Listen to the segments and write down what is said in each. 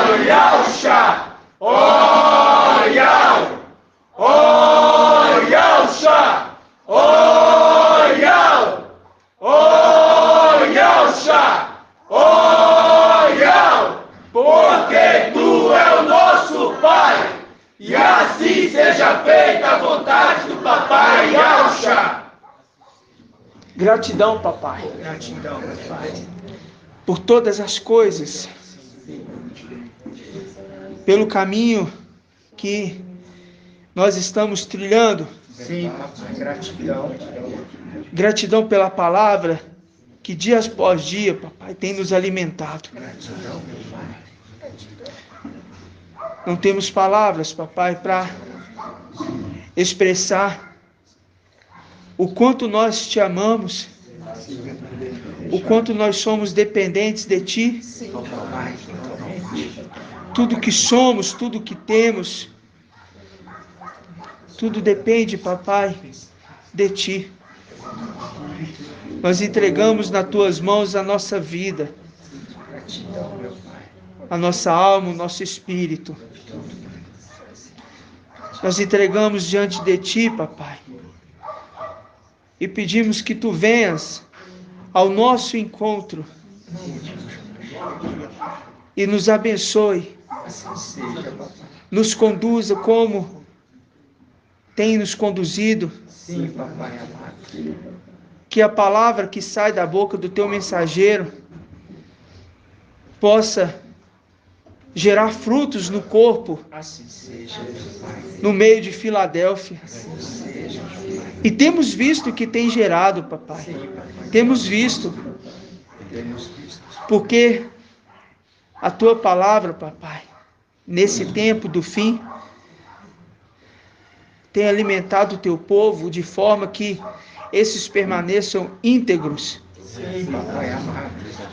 Oyalcha! Oyal! Oyalcha! Oyal! Oyalcha! Oyal! Porque tu é o nosso Pai, e assim seja feita a vontade do Papai Yalcha. Gratidão, papai. Gratidão, Pai. Por todas as coisas. Pelo caminho que nós estamos trilhando. Sim, papai. Gratidão. Gratidão pela palavra que dia após dia, papai, tem nos alimentado. Gratidão, Pai. Não temos palavras, papai, para expressar o quanto nós te amamos, o quanto nós somos dependentes de ti. Tudo que somos, tudo que temos, tudo depende, papai, de ti. Nós entregamos nas tuas mãos a nossa vida, a nossa alma, o nosso espírito. Nós entregamos diante de ti, papai, e pedimos que tu venhas ao nosso encontro e nos abençoe, nos conduza como tem nos conduzido. Sim, papai amado. Que a palavra que sai da boca do teu mensageiro possa gerar frutos no corpo, Assim seja, Pai. no meio de Filadélfia. Assim seja, Pai. E temos visto que tem gerado, papai. Sim, papai. Temos visto, Temos visto. porque a tua palavra, papai, nesse tempo do fim, tem alimentado o teu povo de forma que esses permaneçam íntegros. Sim, papai amado.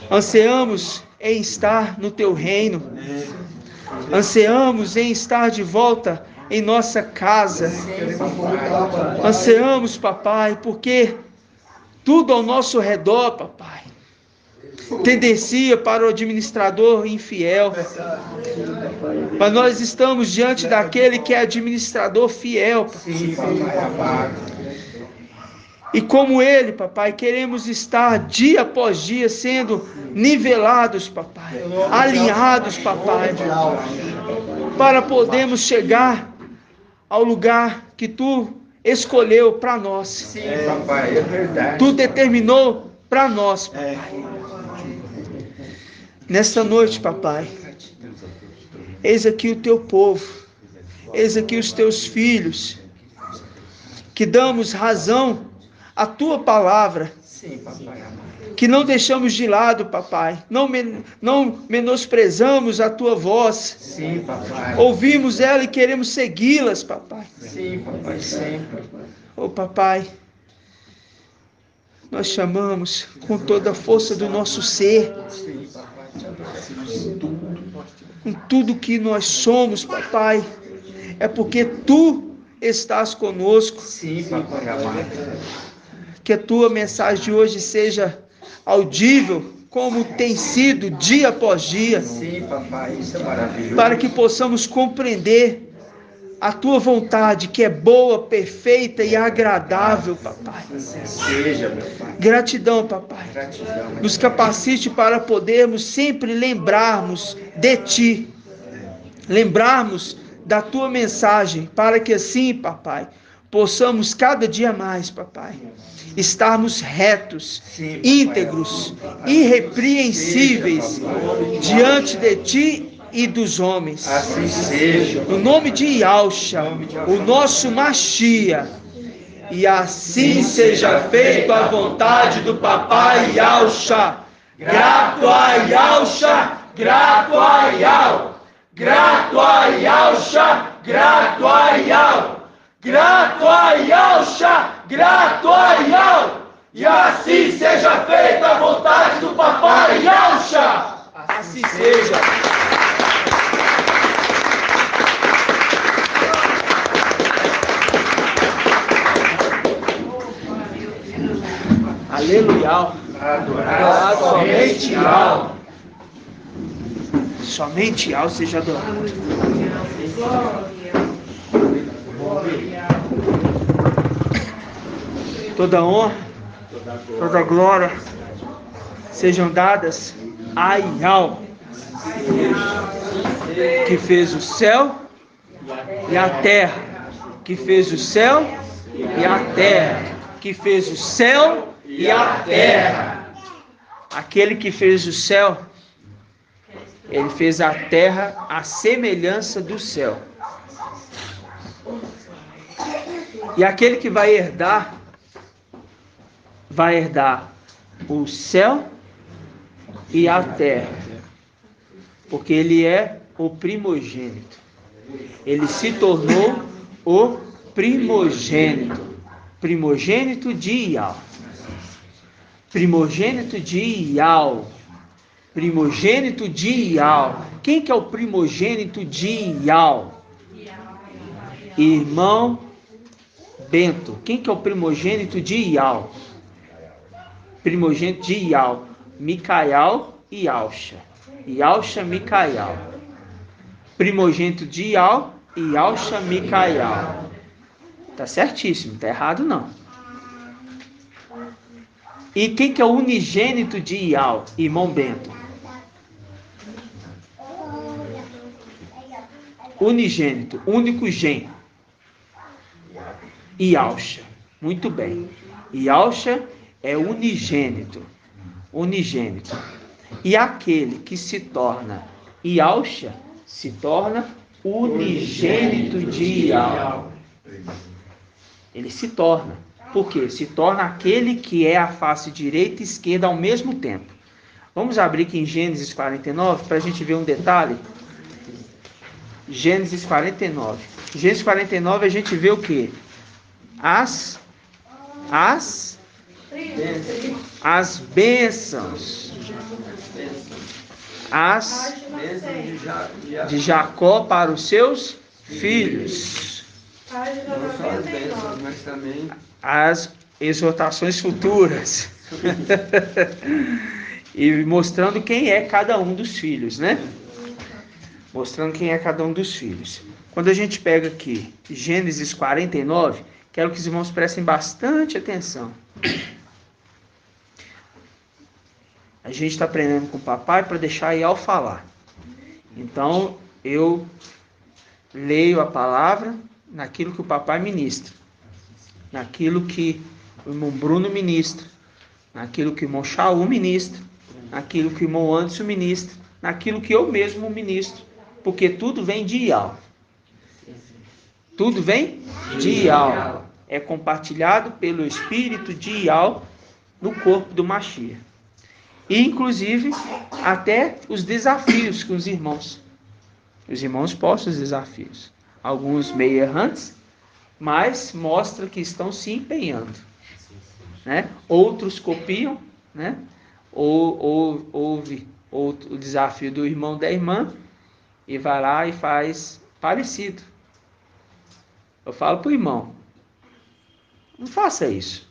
Ansiamos em estar no teu reino. Ansiamos em estar de volta em nossa casa. Ansiamos, papai, porque tudo ao nosso redor, papai, tendencia para o administrador infiel. Mas nós estamos diante daquele que é administrador fiel, papai. Sim, papai amado. E como ele, papai, queremos estar dia após dia sendo nivelados, papai, alinhados, papai, para podermos chegar ao lugar que tu escolheu para nós. Sim, papai, é verdade. Tu determinou para nós, papai. Nesta noite, papai, eis aqui o teu povo, eis aqui os teus filhos, que damos razão à tua palavra, Sim, papai amado. que não deixamos de lado, papai, não menosprezamos a tua voz, Sim, papai. ouvimos ela e queremos segui-las, papai. Sim, papai, sempre. Oh, papai, nós chamamos com toda a força do nosso ser, Sim, papai. com tudo que nós somos, papai, é porque tu estás conosco. Sim, papai amado. Que a tua mensagem de hoje seja audível, como tem sido dia após dia, Sim, papai, isso é maravilhoso. para que possamos compreender a tua vontade, que é boa, perfeita e agradável, papai. Assim seja, meu pai. Gratidão, papai. Gratidão. Nos capacite para podermos sempre lembrarmos de ti, lembrarmos da tua mensagem, para que assim, papai, possamos cada dia mais, papai, estarmos retos, Sim, íntegros, irrepreensíveis diante de ti e dos homens. Assim seja. No nome de Yalcha, o nosso Machia, e assim seja feito a vontade do Papai Yalcha. Grato a Yalcha, grato a Yal, grato a Yalcha, grato a Yal. Grato a Yalcha, grato a Yal, e assim seja feita a vontade do Papai Yalcha. Assim seja. Aleluia. Adorar somente ao Somente ao seja adorado. Toda honra, toda glória sejam dadas a Yahweh, que fez o céu e a terra, que fez o céu e a terra, que fez o céu e a terra. Aquele que fez o céu, ele fez a terra à semelhança do céu. E aquele que vai herdar o céu e a terra, porque ele é o primogênito. Ele se tornou o primogênito de Yahweh. Primogênito de Yahweh. Primogênito de Yahweh. Quem que é o primogênito de Yahweh? Irmão Bento. Quem que é o primogênito de Yahweh? Primogênito de Yahweh. Micael e Yalcha. Yalcha, Micael. Primogênito de Yahweh e Yalcha, Micael. Tá certíssimo, tá errado não. E quem que é o unigênito de Yahweh, irmão Bento? Unigênito, único gen. Yalcha. Muito bem. Yalcha é unigênito. Unigênito. E aquele que se torna Yalcha se torna unigênito de Yahweh. Ele se torna. Por quê? Se torna aquele que é a face direita e esquerda ao mesmo tempo. Vamos abrir aqui em Gênesis 49 para a gente ver um detalhe. Gênesis 49. Gênesis 49 a gente vê o quê? As bênçãos. As de Jacó para os seus filhos. Não só as bênçãos, mas também As exortações futuras. E mostrando quem é cada um dos filhos, né? Mostrando quem é cada um dos filhos. Quando a gente pega aqui Gênesis 49, quero que os irmãos prestem bastante atenção. A gente está aprendendo com o papai para deixar Ial falar. Então, eu leio a palavra naquilo que o papai ministra, naquilo que o irmão Bruno ministra, naquilo que o irmão Shaul ministra, naquilo que o irmão Anderson ministra, naquilo que eu mesmo ministro, porque tudo vem de Ial. Tudo vem de Ial. É compartilhado pelo Espírito de Ial no corpo do Mashiach. E, inclusive, até os desafios com os irmãos. Os irmãos postam os desafios. Alguns meio errantes, mas mostra que estão se empenhando. Né? Outros copiam, né? Ou ouve o desafio do irmão da irmã e vai lá e faz parecido. Eu falo para o irmão, não faça isso.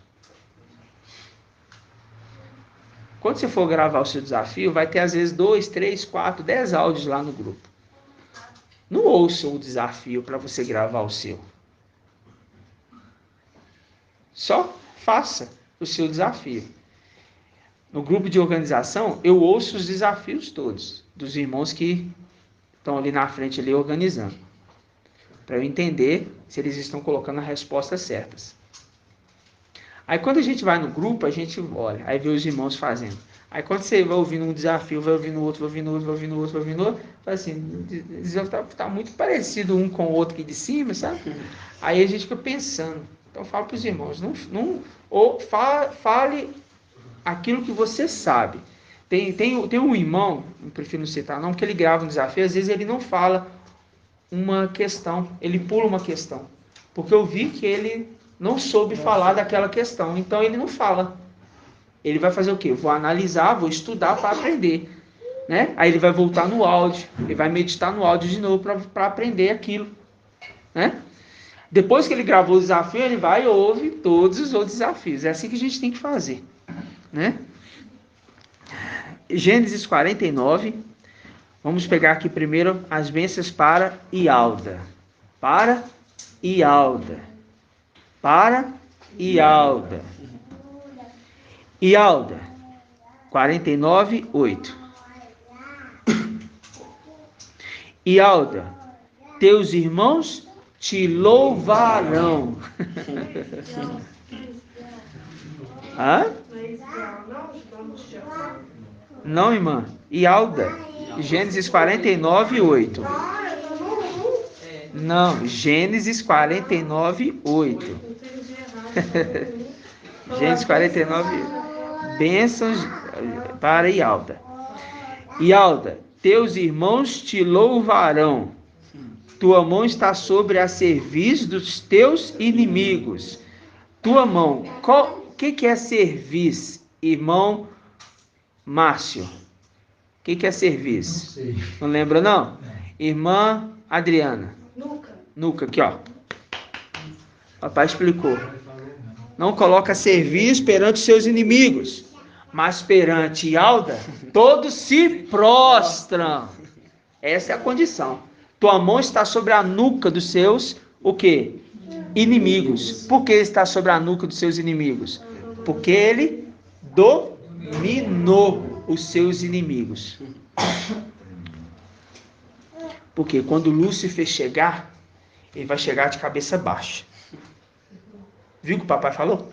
Quando você for gravar o seu desafio, vai ter às vezes 2, 3, 4, 10 áudios lá no grupo. Não ouça o desafio para você gravar o seu. Só faça o seu desafio. No grupo de organização, eu ouço os desafios todos, dos irmãos que estão ali na frente ali organizando. Para eu entender se eles estão colocando as respostas certas. Aí quando a gente vai no grupo, a gente olha, aí vê os irmãos fazendo. Aí quando você vai ouvindo um desafio, vai ouvindo outro, vai ouvindo outro, vai ouvindo outro, vai ouvindo outro, fala assim, tá muito parecido um com o outro aqui de cima, sabe? Aí a gente fica pensando. Então fala para os irmãos, fale aquilo que você sabe. Tem um irmão, não prefiro não citar não, porque ele grava um desafio, às vezes ele não fala uma questão, ele pula uma questão. Porque eu vi que ele não soube falar daquela questão, então ele não fala. Ele vai fazer o quê? Vou analisar, vou estudar para aprender. Né? Aí ele vai voltar no áudio, ele vai meditar no áudio de novo para aprender aquilo. Né? Depois que ele gravou o desafio, ele vai e ouve todos os outros desafios. É assim que a gente tem que fazer. Né? Gênesis 49, Vamos pegar aqui primeiro as bênçãos para Ialda. Para Ialda. Para Ialda. Ialda, 49:8. Ialda, teus irmãos te louvarão. Hã? Não, irmã. Ialda, Gênesis 49:8. Não, Gênesis 49:8. Gênesis 49:8. Bênçãos para Ialda. Ialda, teus irmãos te louvarão. Tua mão está sobre a cerviz dos teus inimigos. Tua mão. O que é cerviz, irmão Márcio? O que é cerviz? Não lembra, não? Irmã Adriana. Nuca, aqui, ó. Papai explicou. Não coloca cerviz perante seus inimigos, mas perante Ialda, todos se prostram. Essa é a condição. Tua mão está sobre a nuca dos seus, o quê? Inimigos. Por que está sobre a nuca dos seus inimigos? Porque ele dominou os seus inimigos. Porque quando Lúcifer chegar, ele vai chegar de cabeça baixa. Viu o que o papai falou?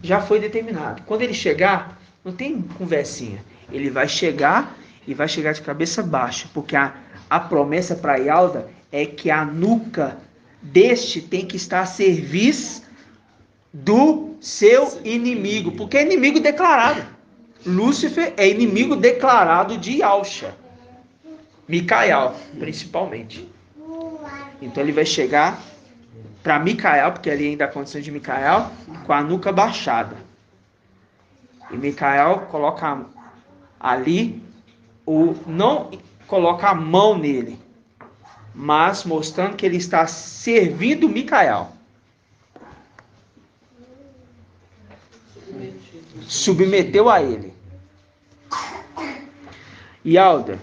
Já foi determinado. Quando ele chegar, não tem conversinha. Ele vai chegar e vai chegar de cabeça baixa. Porque a promessa para Ialda é que a nuca deste tem que estar a serviço do seu inimigo. Porque é inimigo declarado. Lúcifer é inimigo declarado de Yahshua. Micael, principalmente. Então ele vai chegar para Micael, porque ali ainda a condição de Micael, com a nuca baixada. E Micael coloca ali, não coloca a mão nele, mas mostrando que ele está servindo Micael. Submeteu a ele. Ialda,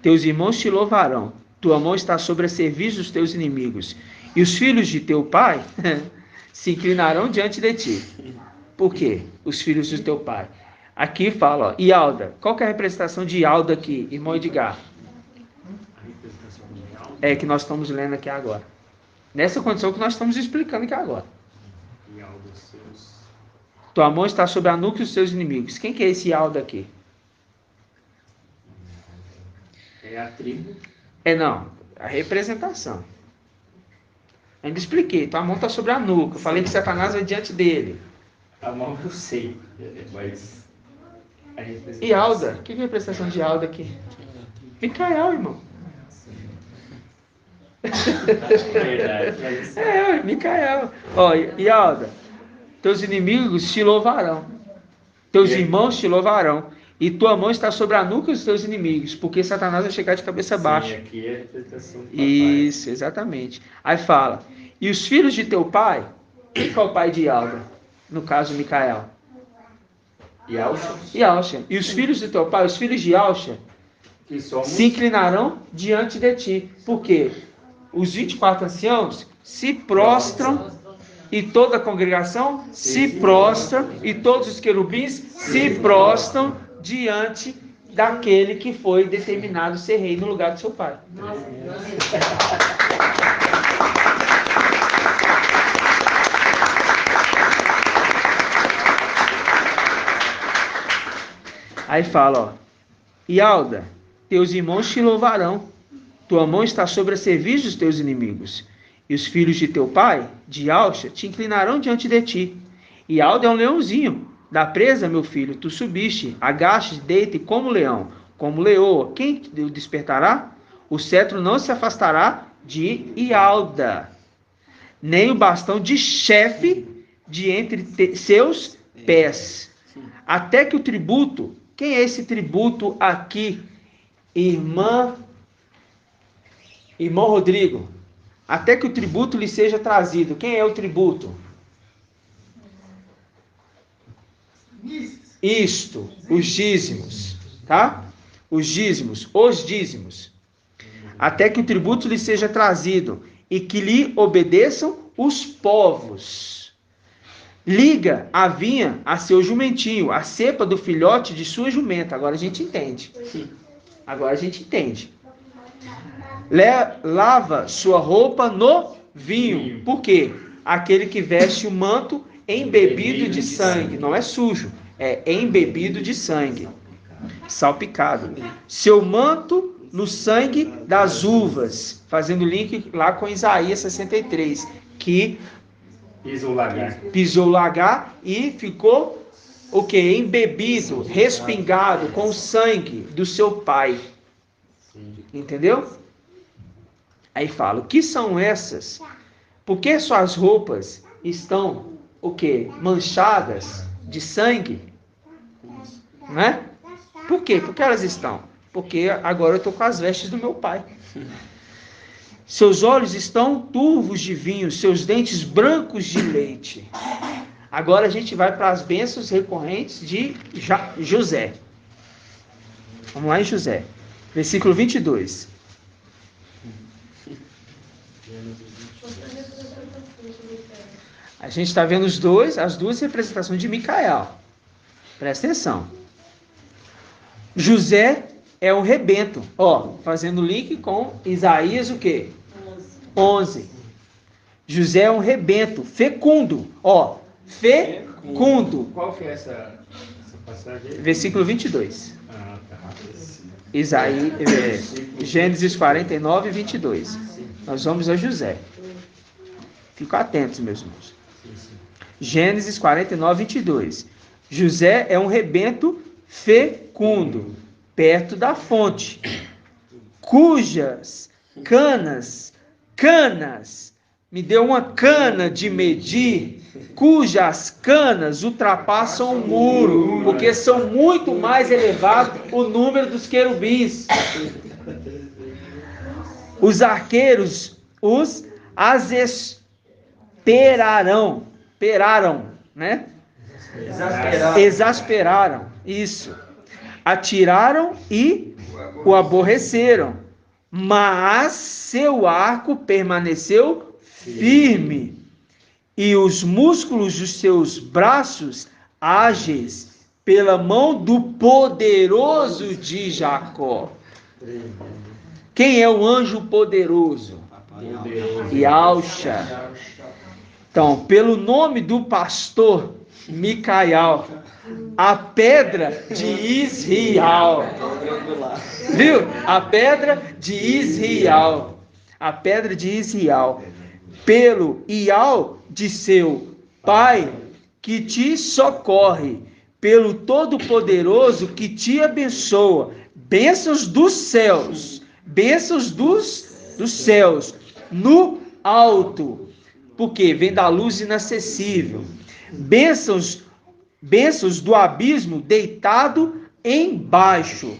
teus irmãos te louvarão. Tua mão está sobre a cerviz dos teus inimigos. E os filhos de teu pai se inclinarão diante de ti. Por quê? Os filhos do teu pai. Aqui fala, ó, Ialda. Qual que é a representação de Ialda aqui, irmão Edgar? É que nós estamos lendo aqui agora. Nessa condição que nós estamos explicando aqui agora. Tua mão está sobre a nuca dos teus inimigos. Quem que é esse Ialda aqui? É a tribo. Não, a representação. Ainda expliquei, tua mão está sobre a nuca. Eu falei que Satanás vai diante dele. A mão eu sei, mas a representação. Ialda, que é a representação de Ialda aqui? Micael, irmão. Verdade, mas... Micael. Ó, Ialda, teus inimigos te louvarão. Teus irmãos te louvarão. E tua mão está sobre a nuca dos teus inimigos, porque Satanás vai chegar de cabeça baixa. Aqui é a representação do papai. Isso, exatamente. Aí fala, e os filhos de teu pai, quem é o pai de Ialda? No caso, Micael. Yahshua. E os filhos de teu pai, os filhos de Yahshua, se inclinarão diante de ti. Por quê? Os 24 anciãos se prostram e toda a congregação se prostra e todos os querubins se prostram diante daquele que foi determinado ser rei no lugar do seu pai. Aí fala, ó, Ialda, teus irmãos te louvarão, tua mão está sobre a cerviz dos teus inimigos, e os filhos de teu pai, de Yahshua, te inclinarão diante de ti. Ialda é um leãozinho, da presa, meu filho, tu subiste, agaste, deite como leão, como leoa. Quem o despertará? O cetro não se afastará de Ialda, nem o bastão de chefe de entre seus pés. Até que o tributo, quem é esse tributo aqui? Irmão Rodrigo. Até que o tributo lhe seja trazido. Quem é o tributo? isto, os dízimos, tá? Os dízimos, até que o tributo lhe seja trazido e que lhe obedeçam os povos. Liga a vinha a seu jumentinho, a cepa do filhote de sua jumenta. Agora a gente entende. Lava sua roupa no vinho. Por quê? Aquele que veste o manto embebido de sangue. Não é sujo, é embebido de sangue. Salpicado. Seu manto no sangue das uvas. Fazendo link lá com Isaías 63. Que pisou o lagar e ficou o quê? Embebido, respingado com o sangue do seu pai. Entendeu? Aí fala, o que são essas? Por que suas roupas estão, o quê? Manchadas de sangue? Né? Por quê? Por que elas estão? Porque agora eu estou com as vestes do meu pai. Seus olhos estão turvos de vinho, seus dentes brancos de leite. Agora a gente vai para as bênçãos recorrentes de José. Vamos lá em José. Versículo 22. A gente está vendo as duas representações de Micael. Presta atenção. José é um rebento. Fazendo link com Isaías o quê? 11. José é um rebento, fecundo. Fecundo. Qual que é essa passagem? Versículo 22. Tá. Gênesis 49, 22. Nós vamos a José. Fiquem atentos, meus irmãos. Gênesis 49, 22. José é um rebento fecundo, perto da fonte, cujas canas, me deu uma cana de medir, cujas canas ultrapassam o muro, porque são muito mais elevados o número dos querubins. Os arqueiros as esperaram, né? Exasperaram, isso. Atiraram e o aborreceram, mas seu arco permaneceu firme, e os músculos dos seus braços ágeis pela mão do poderoso de Jacó. Quem é o anjo poderoso? Yahshua. Então, pelo nome do pastor Micael, a pedra de Israel. Viu? A pedra de Israel. A pedra de Israel. Pelo Ial de seu Pai, que te socorre. Pelo Todo-Poderoso que te abençoa. Bênçãos dos céus. Bênçãos dos céus. No alto. Porque vem da luz inacessível. Bênçãos do abismo deitado embaixo,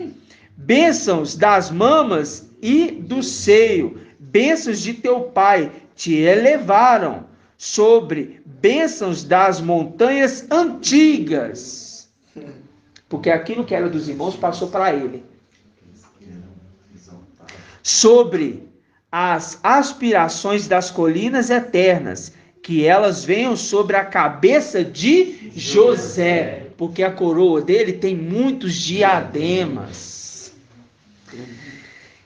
bênçãos das mamas e do seio, bênçãos de teu pai te elevaram sobre bênçãos das montanhas antigas, porque aquilo que era dos irmãos passou para ele, sobre as aspirações das colinas eternas, que elas venham sobre a cabeça de José, porque a coroa dele tem muitos diademas.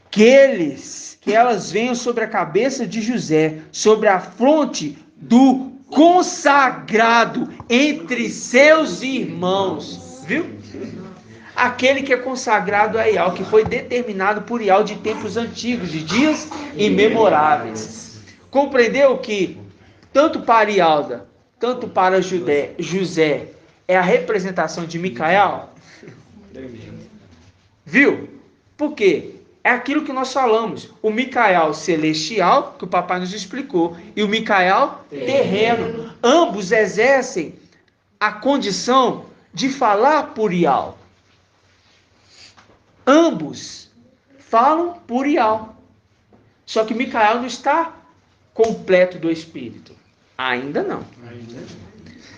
Que elas venham sobre a cabeça de José, sobre a fronte do consagrado entre seus irmãos. Viu? Aquele que é consagrado a Ial, que foi determinado por Ial de tempos antigos, de dias imemoráveis. Compreendeu que tanto para Ialda, tanto para José, é a representação de Micael? Viu? Por quê? É aquilo que nós falamos. O Micael celestial, que o papai nos explicou, e o Micael terreno. Ambos exercem a condição de falar por Ial. Ambos falam por Ial. Só que Micael não está completo do Espírito. Ainda não.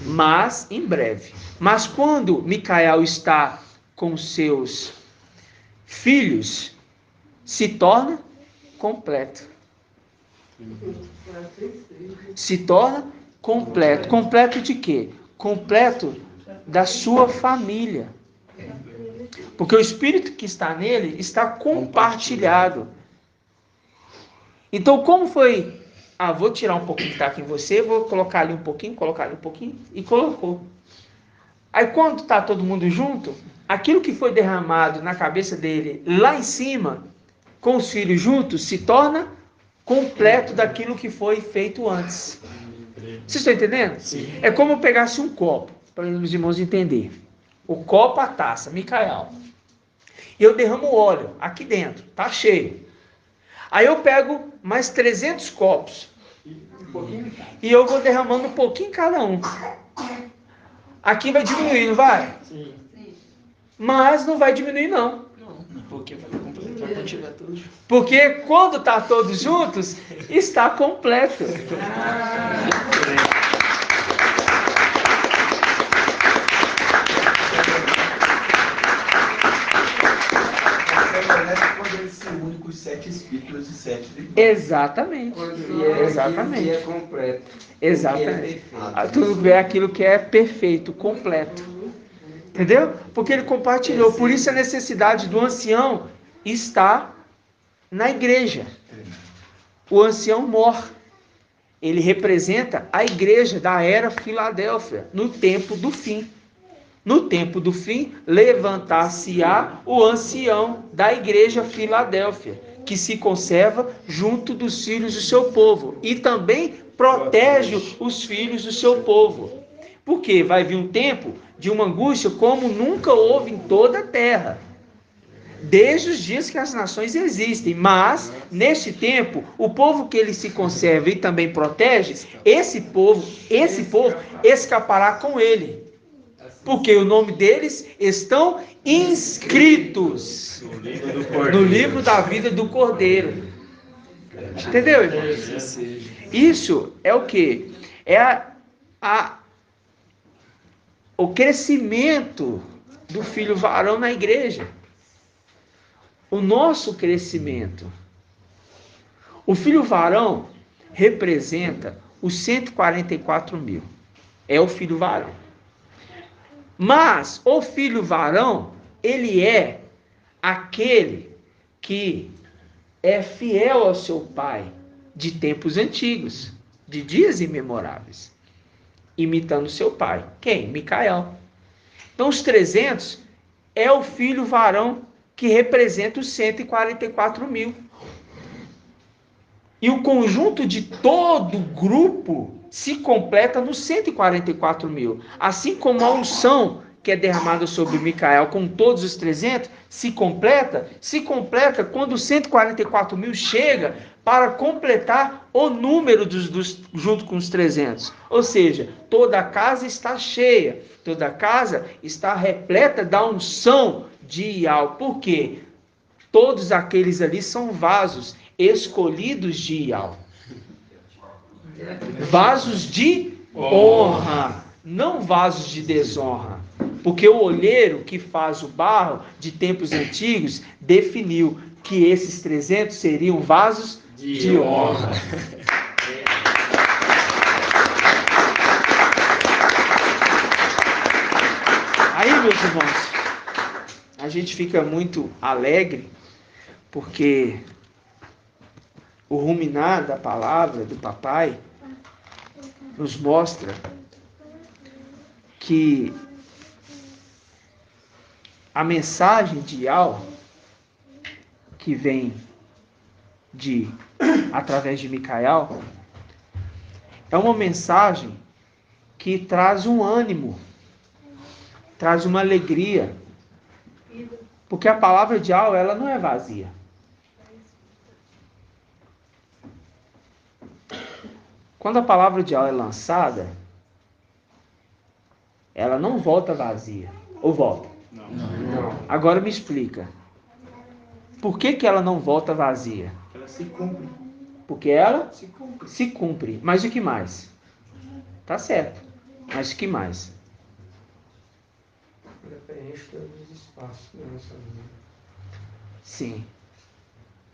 mas em breve. Mas quando Micael está com seus filhos, se torna completo. Se torna completo. Completo de quê? Completo da sua família. Porque o Espírito que está nele está compartilhado. Então, como foi? Vou tirar um pouquinho que está aqui em você, vou colocar ali um pouquinho, e colocou. Aí, quando está todo mundo junto, aquilo que foi derramado na cabeça dele, lá em cima, com os filhos juntos, se torna completo daquilo que foi feito antes. Vocês estão entendendo? Sim. É como eu pegasse um copo, para os irmãos entenderem. O copo, a taça, Micael. E eu derramo óleo aqui dentro, tá cheio. Aí eu pego mais 300 copos. E eu vou derramando um pouquinho em cada um. Aqui vai diminuir, não vai? Sim. Mas não vai diminuir, não. Porque vai continuar tudo. Porque quando está todos juntos, está completo. Quando ele se une com os 7 espíritos e 7 irmãos. Exatamente. Exatamente. E é completo. Exatamente. Tudo vê aquilo que é perfeito, completo. Entendeu? Porque ele compartilhou. Por isso a necessidade do ancião está na igreja. O ancião mor. Ele representa a igreja da era Filadélfia, no tempo do fim. No tempo do fim, levantar-se-á o ancião da igreja Filadélfia, que se conserva junto dos filhos do seu povo e também protege os filhos do seu povo. Porque vai vir um tempo de uma angústia como nunca houve em toda a terra, desde os dias que as nações existem. Mas, neste tempo, o povo que ele se conserva e também protege, esse povo escapará com ele. Porque o nome deles estão inscritos no livro da vida do Cordeiro. Entendeu, irmãos? Isso é o quê? É o crescimento do filho varão na igreja. O nosso crescimento. O filho varão representa os 144 mil. É o filho varão. Mas o filho varão, ele é aquele que é fiel ao seu pai de tempos antigos, de dias imemoráveis, imitando seu pai. Quem? Micael. Então os 300 é o filho varão que representa os 144 mil. E o conjunto de todo o grupo se completa nos 144 mil. Assim como a unção que é derramada sobre Micael com todos os 300, se completa quando os 144 mil chega para completar o número junto com os 300. Ou seja, toda a casa está cheia, toda a casa está repleta da unção de Ial. Por quê? Todos aqueles ali são vasos escolhidos de Ial. Vasos de honra, não vasos de desonra. Porque o olheiro que faz o barro de tempos antigos definiu que esses 300 seriam vasos de honra. Aí, meus irmãos, a gente fica muito alegre, porque o ruminar da palavra do papai nos mostra que a mensagem de Ial, que vem através de Micael, é uma mensagem que traz um ânimo, traz uma alegria, porque a palavra de Ial, ela não é vazia. Quando a palavra de Ial é lançada, ela não volta vazia. Ou volta? Não. Agora me explica. Por que ela não volta vazia? Ela se cumpre. Porque ela se cumpre. Mas o que mais? Tá certo. Mas que mais? Ela preenche todos os espaços da nossa vida. Sim.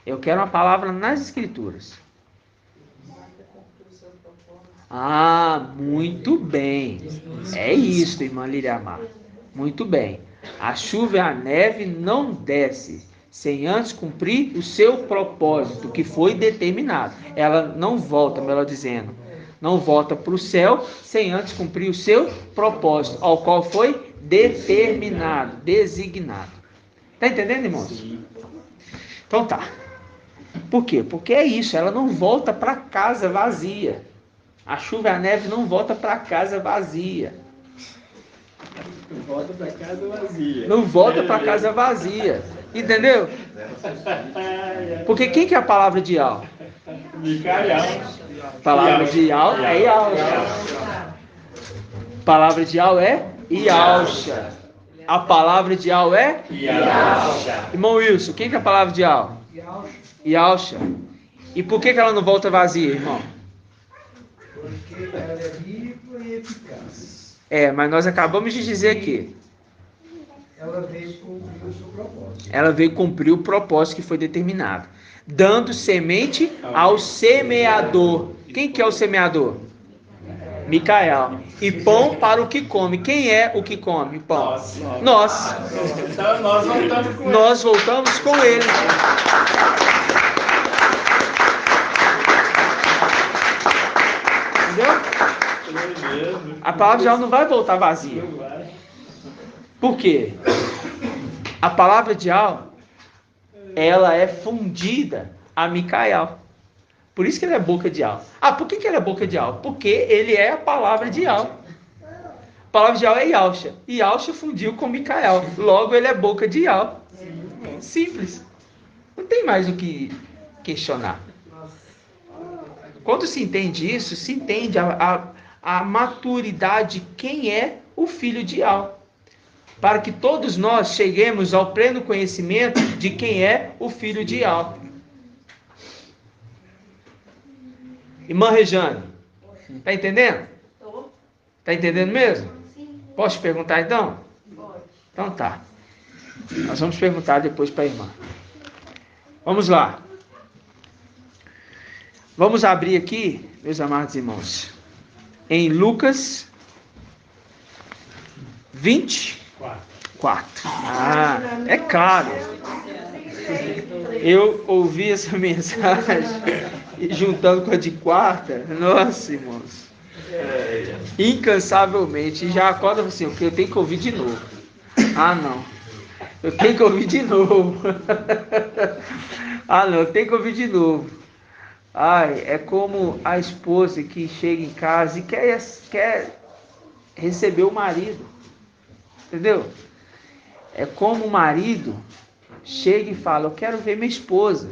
Eu quero uma palavra nas Escrituras. Ah, muito bem. É isso, irmã Liriamar. Muito bem. A chuva e a neve não desce sem antes cumprir o seu propósito, que foi determinado. Ela não volta, melhor dizendo, não volta para o céu sem antes cumprir o seu propósito, ao qual foi determinado, designado. Está entendendo, irmãos? Então tá. Por quê? Porque é isso, ela não volta para casa vazia. A chuva e a neve não volta para casa vazia. Não volta para casa vazia. Não volta para casa vazia. Entendeu? Porque quem que é a palavra de Yal? Micael. Palavra de Yal é Yalcha. Palavra de Yal é Yalcha. A palavra de Yal é Yalcha. Irmão Wilson, quem que é a palavra de Yal? Yalcha. E por que ela não volta vazia, irmão? Porque ela é viva e eficaz. Mas nós acabamos de dizer aqui. Ela veio cumprir o seu propósito. Ela veio cumprir o propósito que foi determinado. Dando semente ao semeador. Quem que é o semeador? Micael. E pão para o que come. Quem é o que come pão? Nós. Então nós voltamos com ele. Nós voltamos com ele. Entendeu? A palavra já não vai voltar vazia. Por quê? A palavra de Al, ela é fundida a Micael. Por isso que ele é boca de Al. Por que ele é boca de Al? Porque ele é a palavra de Al. A palavra de Al é Yalcha. E Yalcha fundiu com Micael. Logo ele é boca de Al. Simples. Não tem mais o que questionar. Quando se entende isso, se entende a maturidade de quem é o filho de Al. Para que todos nós cheguemos ao pleno conhecimento de quem é o filho de Al. Irmã Rejane, está entendendo? Está entendendo mesmo? Posso te perguntar então? Pode. Então tá. Nós vamos perguntar depois para a irmã. Vamos lá. Vamos abrir aqui, meus amados irmãos, em Lucas 24. É claro. Eu ouvi essa mensagem e juntando com a de quarta, nossa, irmãos, incansavelmente, já acorda assim, eu tenho que ouvir de novo. Não, eu tenho que ouvir de novo. Não, eu tenho que ouvir de novo. É como a esposa que chega em casa e quer receber o marido. Entendeu? É como o marido chega e fala, eu quero ver minha esposa.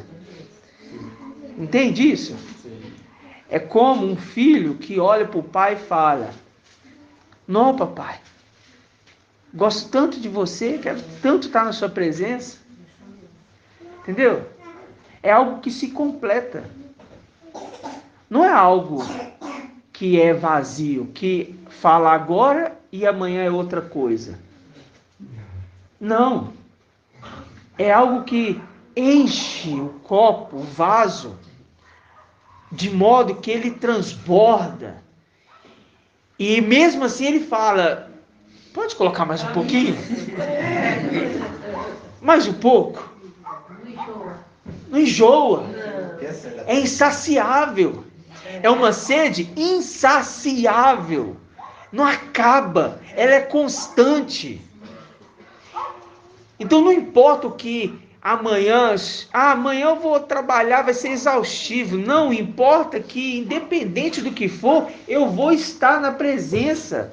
Entende isso? É como um filho que olha para o pai e fala, não, papai, gosto tanto de você, quero tanto estar na sua presença. Entendeu? É algo que se completa. Não é algo que é vazio, que fala agora e amanhã é outra coisa. Não. É algo que enche o copo, o vaso, de modo que ele transborda. E mesmo assim ele fala, pode colocar mais um pouquinho? Mais um pouco? Não enjoa. É insaciável. É uma sede insaciável. Não acaba. Ela é constante. Então não importa o que amanhã eu vou trabalhar, vai ser exaustivo. Não importa que, independente do que for, eu vou estar na presença.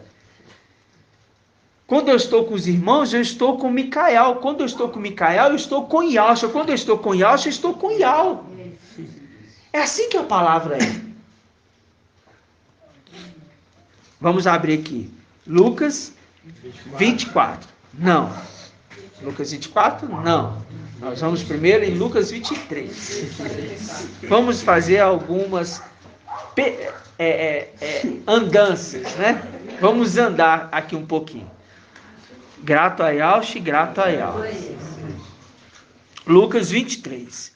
Quando eu estou com os irmãos, eu estou com Micael. Quando eu estou com Micael, eu estou com Yalcha. Quando eu estou com Yalcha, eu estou com Yal. É assim que a palavra é. Vamos abrir aqui. Lucas 24. Não. Lucas 24? Não. Nós vamos primeiro em Lucas 23. Vamos fazer algumas andanças, né? Vamos andar aqui um pouquinho. Grato a Yaush, grato a Yaush. Lucas 23.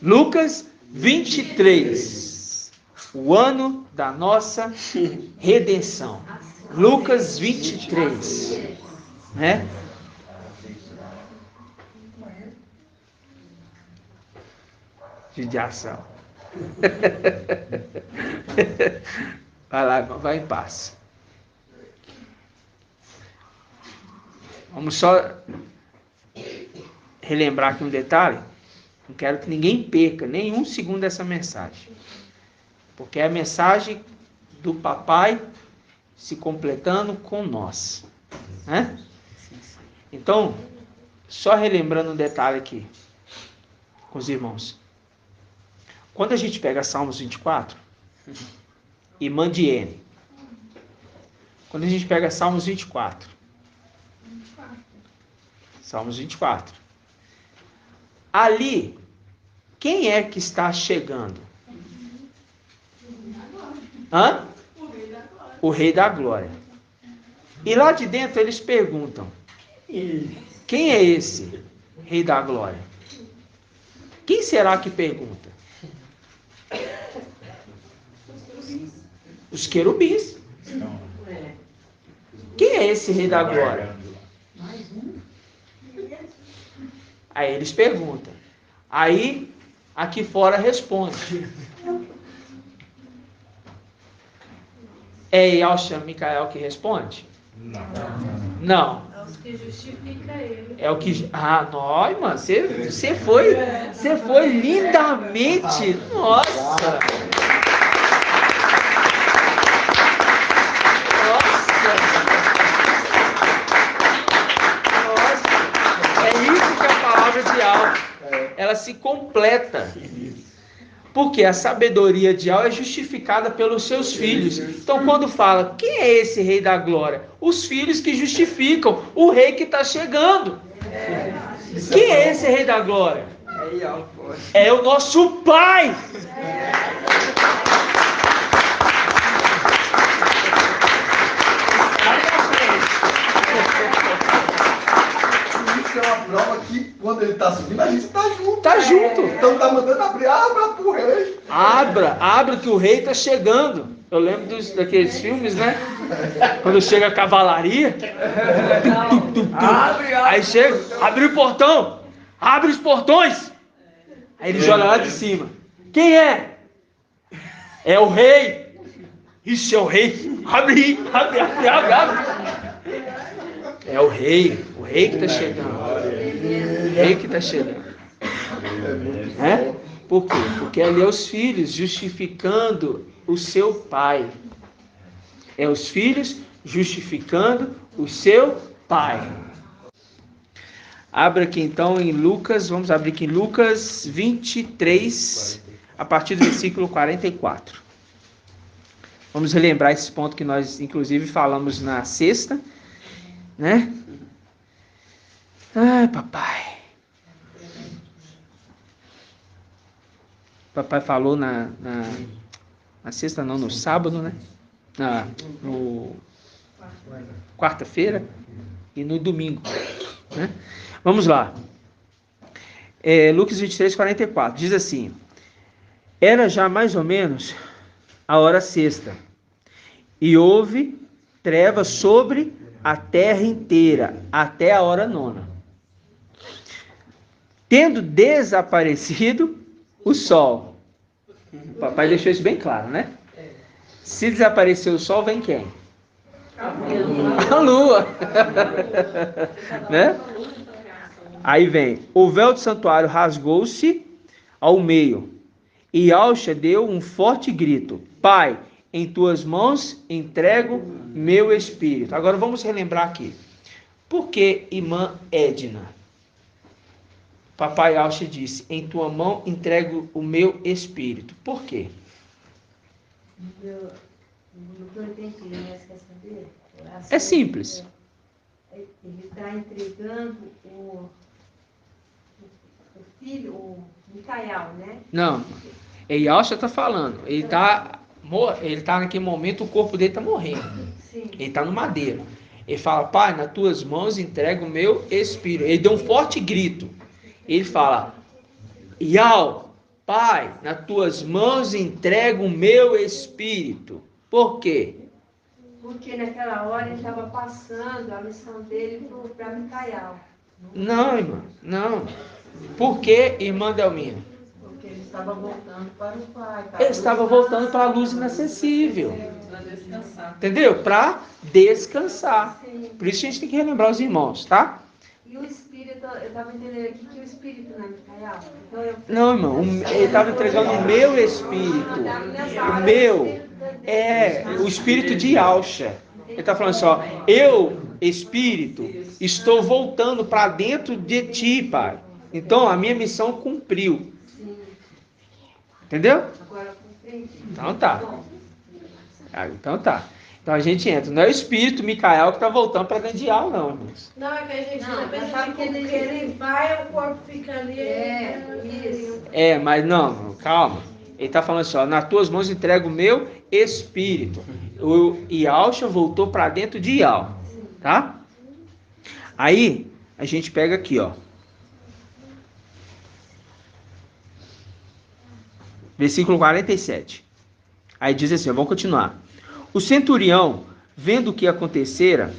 Lucas 23. O ano da nossa redenção. Lucas 23. Né? Judiação. Vai lá, irmão, vai em paz. Vamos só relembrar aqui um detalhe. Não quero que ninguém perca nenhum segundo dessa mensagem. Porque é a mensagem do papai se completando com nós. Né? Então, só relembrando um detalhe aqui com os irmãos. Quando a gente pega Salmos 24 e Mandiene, quando a gente pega Salmos 24, ali, quem é que está chegando? Hã? O Rei da Glória. E lá de dentro eles perguntam: quem é esse Rei da Glória? Quem será que pergunta? Os querubins. Quem é esse Rei da Glória? Aí eles perguntam. Aí, aqui fora responde. É Yaush Micael que responde? Não. É o que justifica ele. É o que... Ah, não, mano, você foi lindamente... Nossa! De Al, ela se completa, porque a sabedoria de Al é justificada pelos seus filhos. Então, quando fala, quem é esse Rei da Glória? Os filhos que justificam o Rei que está chegando. Quem é esse Rei da Glória? É o nosso Pai. Isso é uma prova que quando ele está subindo, a gente está junto. Tá junto. Então tá mandando abrir, abra pro rei. Abra que o rei está chegando. Eu lembro daqueles filmes, né? Quando chega a cavalaria. Aí chega, abre o portão. Abre os portões. Aí ele joga lá de cima. Quem é? É o rei. Isso é o rei. Abre. É o rei que está chegando. O rei que está chegando. É? Por quê? Porque ali é os filhos justificando o seu pai. É os filhos justificando o seu pai. Abra aqui então em Lucas, vamos abrir aqui em Lucas 23, a partir do versículo 44. Vamos relembrar esse ponto que nós inclusive falamos na sexta, né? Ai, papai. Papai falou na sexta, não, no sábado, né? No quarta-feira e no domingo, né? Vamos lá. Lucas 23, 44. Diz assim: era já mais ou menos a hora sexta, e houve trevas sobre a terra inteira, até a hora nona. Tendo desaparecido o sol. O papai deixou isso bem claro, né? Se desaparecer o sol, vem quem? A lua. Né? Aí vem, o véu do santuário rasgou-se ao meio, e Yaush deu um forte grito: Pai, em tuas mãos entrego meu espírito. Agora vamos relembrar aqui. Por que irmã Edna? Papai Yaush disse: em tua mão entrego o meu espírito. Por quê? Não entendi, mas quer saber? É simples. Ele está entregando o filho, o Micael, né? Não, Yaush está falando. Ele está naquele momento, o corpo dele está morrendo. Sim. Ele está no madeiro. Ele fala, Pai, nas tuas mãos entrego o meu espírito. Ele deu um forte grito. Ele fala, Iau, Pai, nas tuas mãos entrego o meu espírito. Por quê? Porque naquela hora ele estava passando a missão dele para Micael. Não, irmã, não. Por quê, irmã Delminha? Porque ele estava voltando para o Pai. Ele estava voltando para a luz inacessível. Para descansar. Entendeu? Para descansar. Sim. Por isso a gente tem que relembrar os irmãos, tá? E o Espírito, eu estava entendendo aqui que o Espírito não é Micael. Então Não, irmão, ele estava entregando o meu espírito. O meu é o espírito de Alcha. Ele está falando assim, ó, eu, espírito, estou voltando para dentro de ti, Pai. Então a minha missão cumpriu. Sim. Entendeu? Agora compreendi. Então tá. Então tá. Então a gente entra. Não é o espírito Micael que está voltando para dentro de Al, não, irmãos. Não, é que a gente Não, pensa mas sabe que como ele, que ele vai, o corpo fica ali. Isso. É, mas não, calma. Ele está falando assim, ó, nas tuas mãos entrego o meu espírito. O Ialcha voltou para dentro de Ial, tá? Aí, a gente pega aqui, ó. Versículo 47. Aí diz assim, ó, vamos continuar. O centurião, vendo o que acontecera,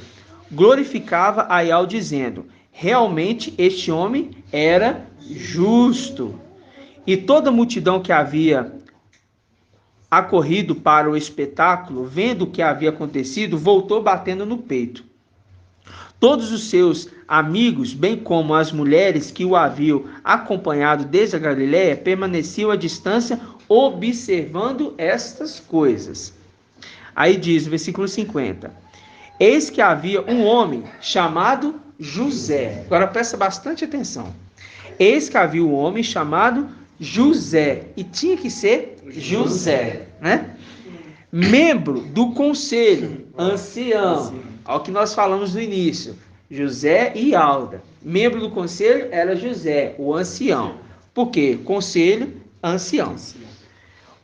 glorificava a Ial, dizendo, realmente este homem era justo. E toda a multidão que havia acorrido para o espetáculo, vendo o que havia acontecido, voltou batendo no peito. Todos os seus amigos, bem como as mulheres que o haviam acompanhado desde a Galiléia, permaneciam à distância, observando estas coisas. Aí diz, versículo 50. Eis que havia um homem chamado José. Agora presta bastante atenção. Eis que havia um homem chamado José. E tinha que ser José, né? Membro do conselho, ancião. Ao que nós falamos no início. José e Alda. Membro do conselho era José, o ancião. Por quê? Conselho, ancião.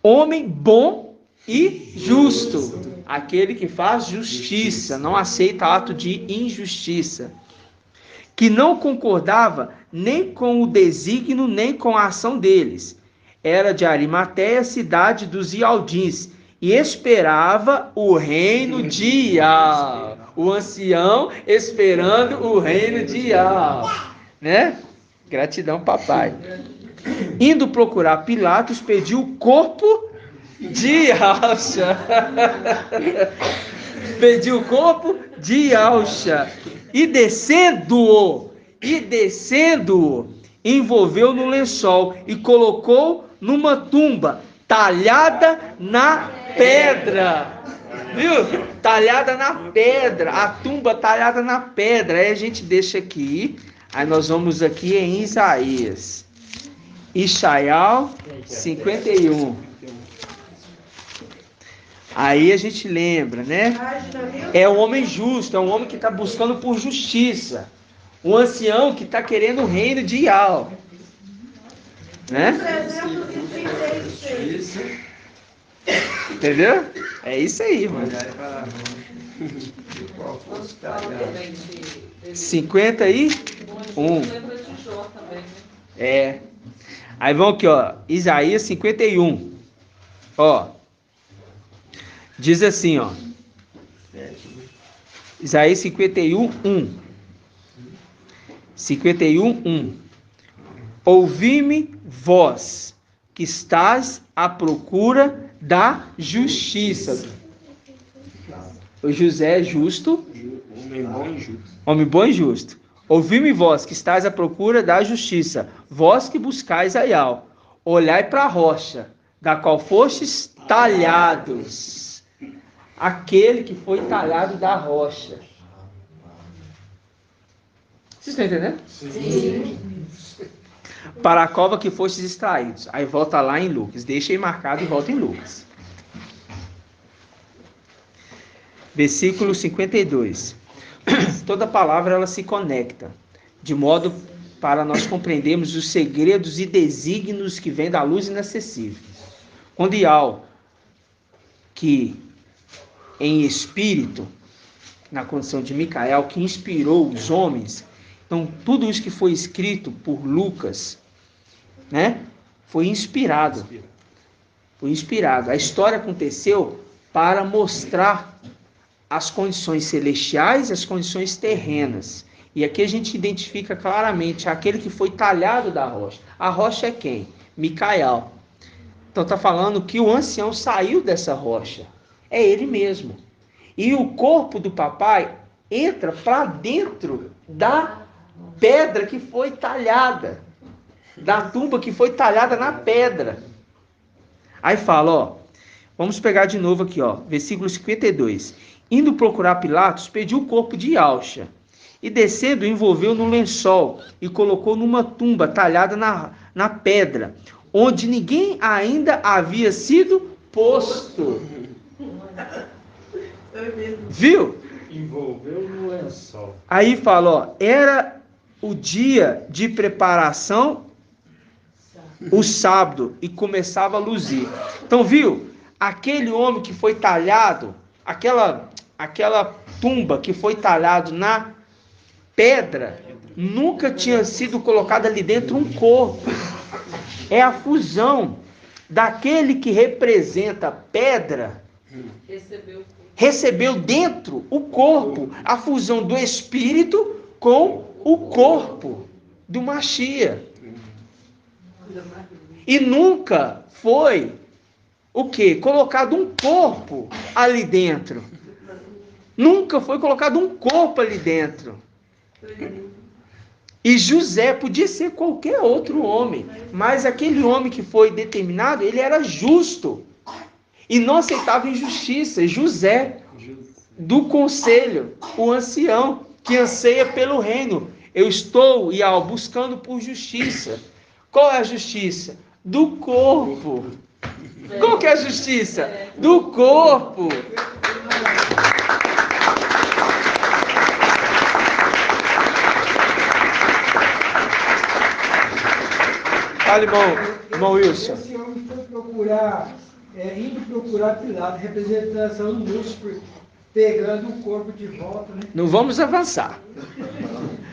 Homem bom e justo. Aquele que faz justiça, não aceita ato de injustiça. Que não concordava nem com o desígnio, nem com a ação deles. Era de Arimateia, cidade dos Ialdins, e esperava o reino de Ial. O ancião esperando o reino de Ial. Né? Gratidão, papai. Indo procurar Pilatos, pediu o corpo de Alcha. Pediu o corpo de Alcha. E descendo-o, envolveu no lençol e colocou numa tumba talhada na pedra. Viu? Talhada na pedra. A tumba talhada na pedra. Aí a gente deixa aqui. Aí nós vamos aqui em Isaías. Ishaial 51. Aí a gente lembra, né? É um homem justo, é um homem que está buscando por justiça. Um ancião que está querendo o reino de Ial. Né? Entendeu? É isso aí, mano. 51. É. Aí vamos aqui, ó. Isaías 51. Ó. Diz assim, ó. Isaías 51, 1. 51, 1. Ouvi-me, vós, que estás à procura da justiça. O José é justo. Homem bom e justo. Homem bom e justo. Ouvi-me, vós, que estáis à procura da justiça. Vós que buscais a Ial. Olhai para a rocha, da qual fostes talhados. Aquele que foi talhado da rocha. Vocês estão entendendo? Sim. Para a cova que fostes extraídos. Aí volta lá em Lucas. Deixa aí marcado e volta em Lucas. Versículo 52. Toda palavra ela se conecta. De modo para nós compreendermos os segredos e desígnios que vêm da luz inacessível. Quando Ial, que em espírito na condição de Micael, que inspirou os homens. Então, tudo isso que foi escrito por Lucas, né, foi inspirado. Foi inspirado. A história aconteceu para mostrar as condições celestiais e as condições terrenas. E aqui a gente identifica claramente aquele que foi talhado da rocha. A rocha é quem? Micael. Então está falando que o ancião saiu dessa rocha. É ele mesmo. E o corpo do papai entra para dentro da pedra que foi talhada. Da tumba que foi talhada na pedra. Aí fala, ó. Vamos pegar de novo aqui, ó. Versículo 52. Indo procurar Pilatos, pediu o corpo de Alxa. E descendo, envolveu no lençol e colocou numa tumba talhada na pedra, onde ninguém ainda havia sido posto. Viu? Envolveu no lençol. Aí fala, ó, era o dia de preparação, o sábado, e começava a luzir. Então, viu? Aquele homem que foi talhado, aquela tumba que foi talhado na pedra, nunca tinha sido colocado ali dentro um corpo. É a fusão daquele que representa a pedra, recebeu dentro o corpo, a fusão do espírito com o corpo do Mashiach. E nunca foi o quê? Colocado um corpo ali dentro. Nunca foi colocado um corpo ali dentro. E José podia ser qualquer outro homem, mas aquele homem que foi determinado, ele era justo e não aceitava injustiça. José, do conselho, o ancião, que anseia pelo reino. Eu estou, Ial, buscando por justiça. Qual é a justiça? Do corpo. Qual que é a justiça? Do corpo. Fala, irmão Wilson. Esse homem foi procurar, indo procurar Pilatos, representação do Lúcifer, pegando o corpo de volta, né? Não vamos avançar.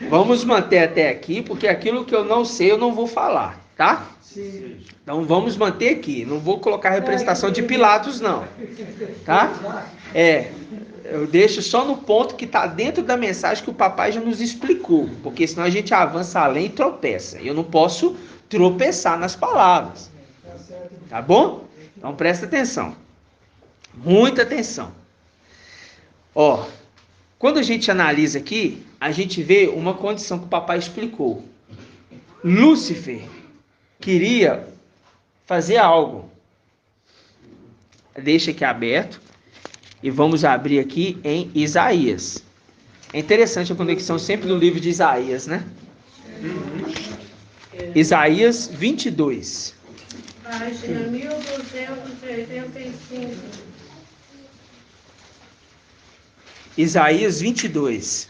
Vamos manter até aqui, porque aquilo que eu não sei, eu não vou falar, tá? Sim. Então vamos manter aqui. Não vou colocar a representação de Pilatos, não. Tá? Eu deixo só no ponto que está dentro da mensagem que o papai já nos explicou. Porque senão a gente avança além e tropeça. Eu não posso tropeçar nas palavras. Tá bom? Então presta atenção. Muita atenção. Ó, quando a gente analisa aqui, a gente vê uma condição que o papai explicou. Lúcifer queria fazer algo. Deixa aqui aberto. E vamos abrir aqui em Isaías. É interessante a conexão sempre no livro de Isaías, né? Isaías 22. Página 1285. Isaías 22.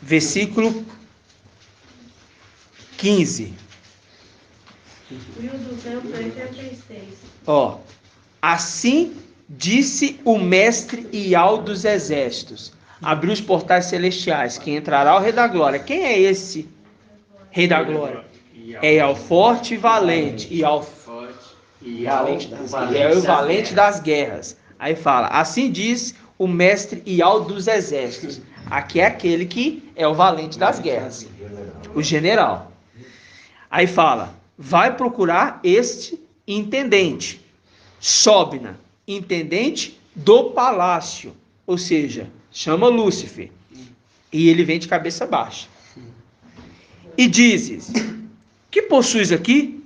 Versículo 15. 1286. Ó. Assim disse o mestre Ial dos exércitos. Abriu os portais celestiais, que entrará o Rei da Glória. Quem é esse Rei da Glória? É Ial forte e valente. Ial valente das guerras. Aí fala, assim diz o mestre Ial dos exércitos. Aqui é aquele que é o valente das guerras. O general. Aí fala, vai procurar este intendente. Sobna, intendente do palácio. Ou seja, chama Lúcifer. E ele vem de cabeça baixa. E dizes, que possuis aqui?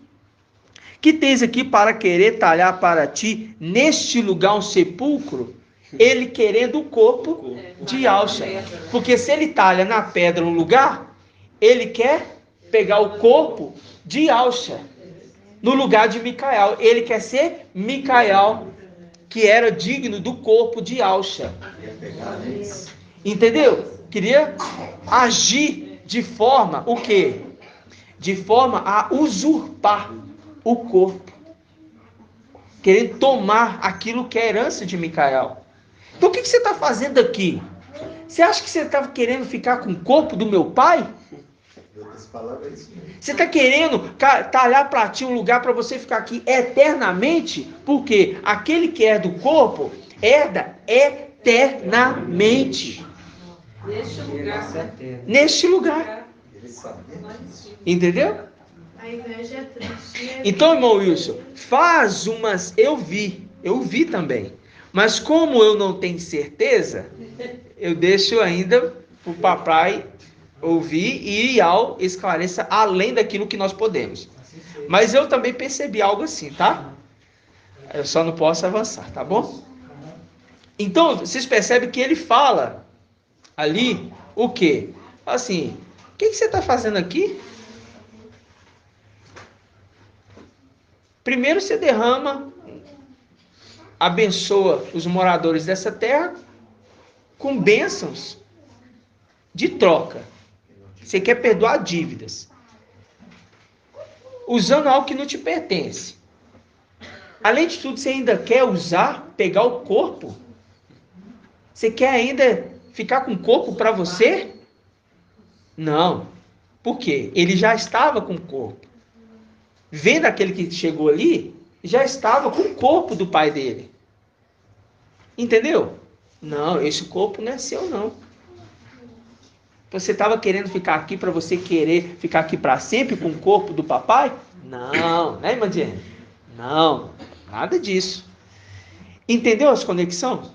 Que tens aqui para querer talhar para ti neste lugar um sepulcro? Ele querendo o corpo de Alxa. Porque se ele talha na pedra um lugar, ele quer pegar o corpo de Alxa. No lugar de Micael. Ele quer ser Micael, que era digno do corpo de Alxa. Entendeu? Queria agir de forma, o quê? De forma a usurpar o corpo. Querendo tomar aquilo que é herança de Micael. Então o que você está fazendo aqui? Você acha que você estava querendo ficar com o corpo do meu pai? Você está querendo talhar para ti um lugar para você ficar aqui eternamente? Porque aquele que é do corpo herda eternamente. Neste lugar. Entendeu? A inveja é triste. Né? Então, irmão Wilson, faz umas... Eu vi também. Mas como eu não tenho certeza, eu deixo ainda para o papai ouvir e Ial esclareça além daquilo que nós podemos. Mas eu também percebi algo assim, tá? Eu só não posso avançar, tá bom? Então, vocês percebem que ele fala ali o quê? Assim, o que você está fazendo aqui? Primeiro você derrama, abençoa os moradores dessa terra com bênçãos de troca. Você quer perdoar dívidas, usando algo que não te pertence. Além de tudo, você ainda quer pegar o corpo? Você quer ainda ficar com o corpo para você? Não. Por quê? Ele já estava com o corpo. Vendo aquele que chegou ali, já estava com o corpo do pai dele. Entendeu? Não, esse corpo não é seu, não. Você estava querendo ficar aqui para você querer ficar aqui para sempre com o corpo do papai? Não, né, irmã Diane? Não, nada disso. Entendeu as conexões?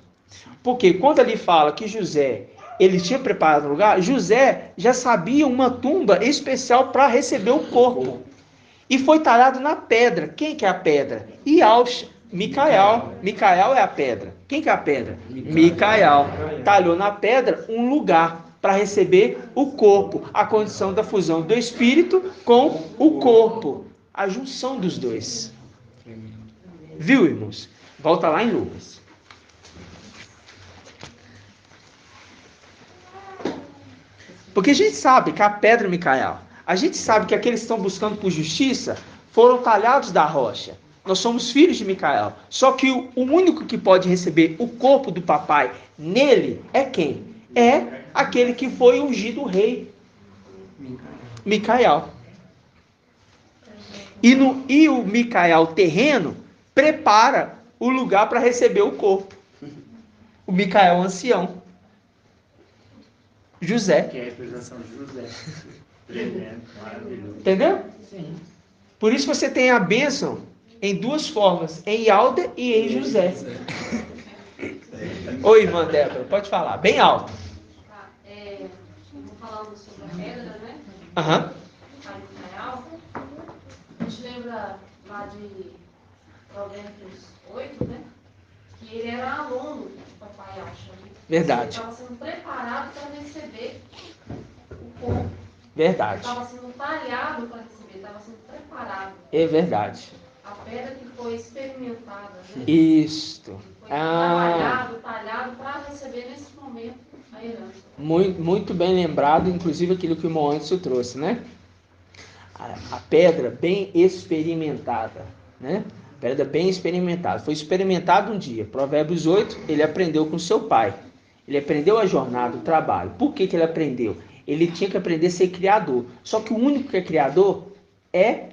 Porque quando ele fala que José, ele tinha preparado um lugar, José já sabia uma tumba especial para receber o corpo. E foi talhado na pedra. Quem que é a pedra? Micael. Micael é a pedra. Quem que é a pedra? Micael. Talhou na pedra um lugar para receber o corpo, a condição da fusão do espírito com o corpo, a junção dos dois. Viu, irmãos? Volta lá em Lucas. Porque a gente sabe que a pedra Micael, a gente sabe que aqueles que estão buscando por justiça foram talhados da rocha. Nós somos filhos de Micael. Só que o único que pode receber o corpo do papai nele é quem? É aquele que foi ungido rei, Micael. E o Micael terreno prepara o lugar para receber o corpo. O Micael ancião. José. Que é a representação de José. Tremendo, maravilhoso. Entendeu? Sim. Por isso você tem a bênção em duas formas, em Alda e em José. Oi, irmã Débora, pode falar, bem alto. Falando sobre a pedra, né? Aham. A gente lembra lá de Provérbios 8, né? Que ele era aluno do papai Alcha. Verdade. Ele estava sendo preparado para receber o corpo. Verdade. Estava sendo talhado para receber, estava sendo preparado. É verdade. A pedra que foi experimentada, né? Isto. Foi talhado para receber nesse momento a herança. Muito bem lembrado, inclusive aquilo que o irmão Anderson trouxe, né? A pedra bem experimentada, né? Pedra bem experimentada. Foi experimentado um dia. Provérbios 8, ele aprendeu com seu pai. Ele aprendeu a jornada, o trabalho. Por que ele aprendeu? Ele tinha que aprender a ser criador. Só que o único que é criador é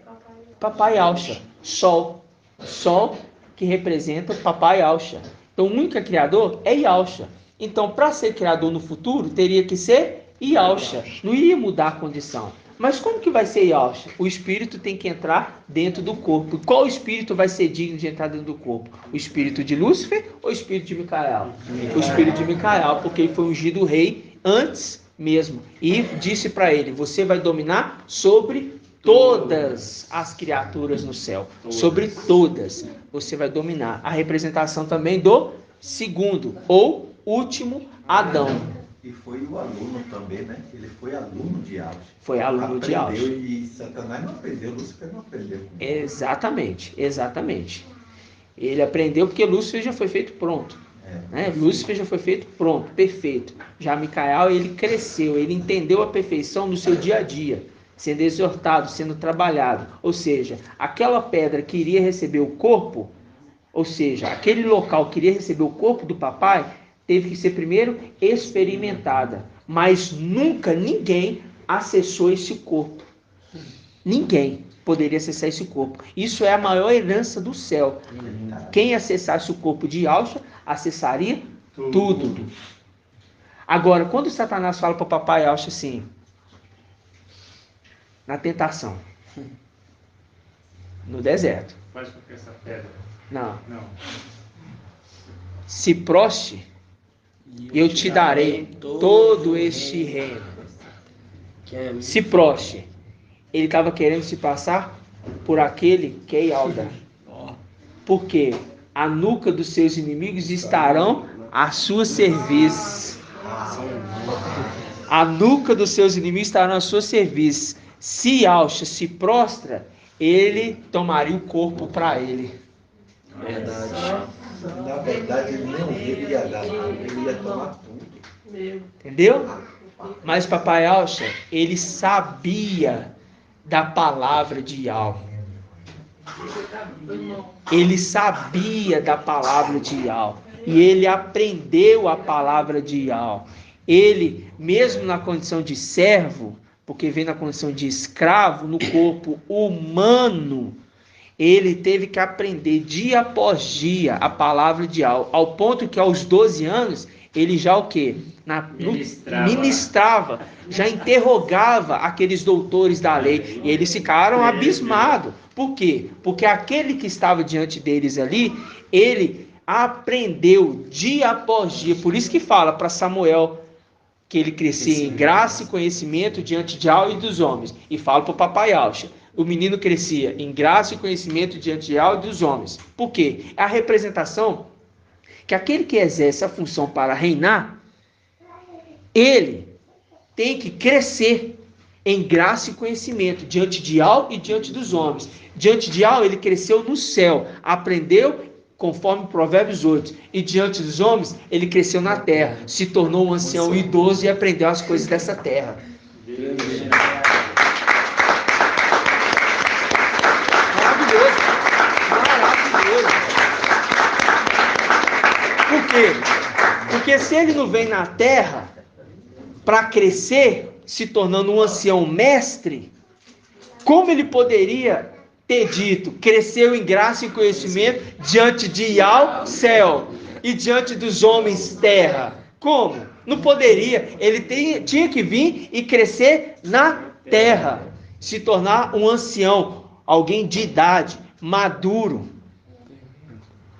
Papai Alcha. Sol. Sol que representa o Papai Alcha. Então o único que é criador é Yalcha. Então para ser criador no futuro, teria que ser Yalcha. Não ia mudar a condição. Mas como que vai ser Yalcha? O espírito tem que entrar dentro do corpo. Qual espírito vai ser digno de entrar dentro do corpo? O espírito de Lúcifer ou o espírito de Micael? O espírito de Micael, porque ele foi ungido rei antes mesmo. E disse para ele, você vai dominar sobre todas as criaturas no céu. Sobre todas. Você vai dominar. A representação também do segundo ou último Adão. E foi o aluno também, né? Ele foi aluno de Alcha. Foi aluno de Alcha. E Satanás não aprendeu, Lúcifer não aprendeu. Exatamente, exatamente. Ele aprendeu porque Lúcifer já foi feito pronto. Né? Lúcifer já foi feito pronto, perfeito. Já Micael, ele cresceu, ele entendeu a perfeição no seu dia a dia, sendo exortado, sendo trabalhado. Ou seja, aquela pedra que iria receber o corpo, ou seja, aquele local que iria receber o corpo do papai, teve que ser primeiro experimentada. Mas nunca ninguém acessou esse corpo. Ninguém poderia acessar esse corpo. Isso é a maior herança do céu. Quem acessasse o corpo de Yahshua, acessaria tudo. Agora, quando Satanás fala para o papai Yahshua assim, na tentação, no deserto. Faz com que essa pedra. Não. Não. Se proste, eu te darei todo este reino. Se proste. Ele estava querendo se passar por aquele que é Yalda. Porque a nuca dos seus inimigos estarão à sua serviço. A nuca dos seus inimigos estarão à sua serviço. Se Yahshua se prostra, ele tomaria o corpo para ele. Verdade. Na verdade, ele nem ia dar, ele ia tomar tudo. Entendeu? Mas papai Yahshua, ele sabia da palavra de Yahweh. Ele sabia da palavra de Yahweh. E ele aprendeu a palavra de Yahweh. Ele, mesmo na condição de servo, porque vem na condição de escravo, no corpo humano, ele teve que aprender dia após dia a palavra de Yahweh, ao ponto que aos 12 anos, ele já o quê? Ministrava, já interrogava aqueles doutores da lei, e eles ficaram abismados. Por quê? Porque aquele que estava diante deles ali, ele aprendeu dia após dia. Por isso que fala para Samuel que ele crescia em graça e conhecimento diante de Yahweh e dos homens. E fala para o papai Yahshua, o menino crescia em graça e conhecimento diante de Yahweh e dos homens. Por quê? É a representação que aquele que exerce a função para reinar, ele tem que crescer em graça e conhecimento diante de Yahweh e diante dos homens. Diante de Yahweh ele cresceu no céu, aprendeu conforme Provérbios 8, e diante dos homens ele cresceu na terra, se tornou um ancião idoso e aprendeu as coisas dessa terra. Maravilhoso. Por quê? Porque se ele não vem na terra para crescer, se tornando um ancião mestre, como ele poderia ter dito, cresceu em graça e conhecimento diante de Yahweh, céu, e diante dos homens, terra? Como? Não poderia. Ele tinha que vir e crescer na terra, se tornar um ancião, alguém de idade, maduro.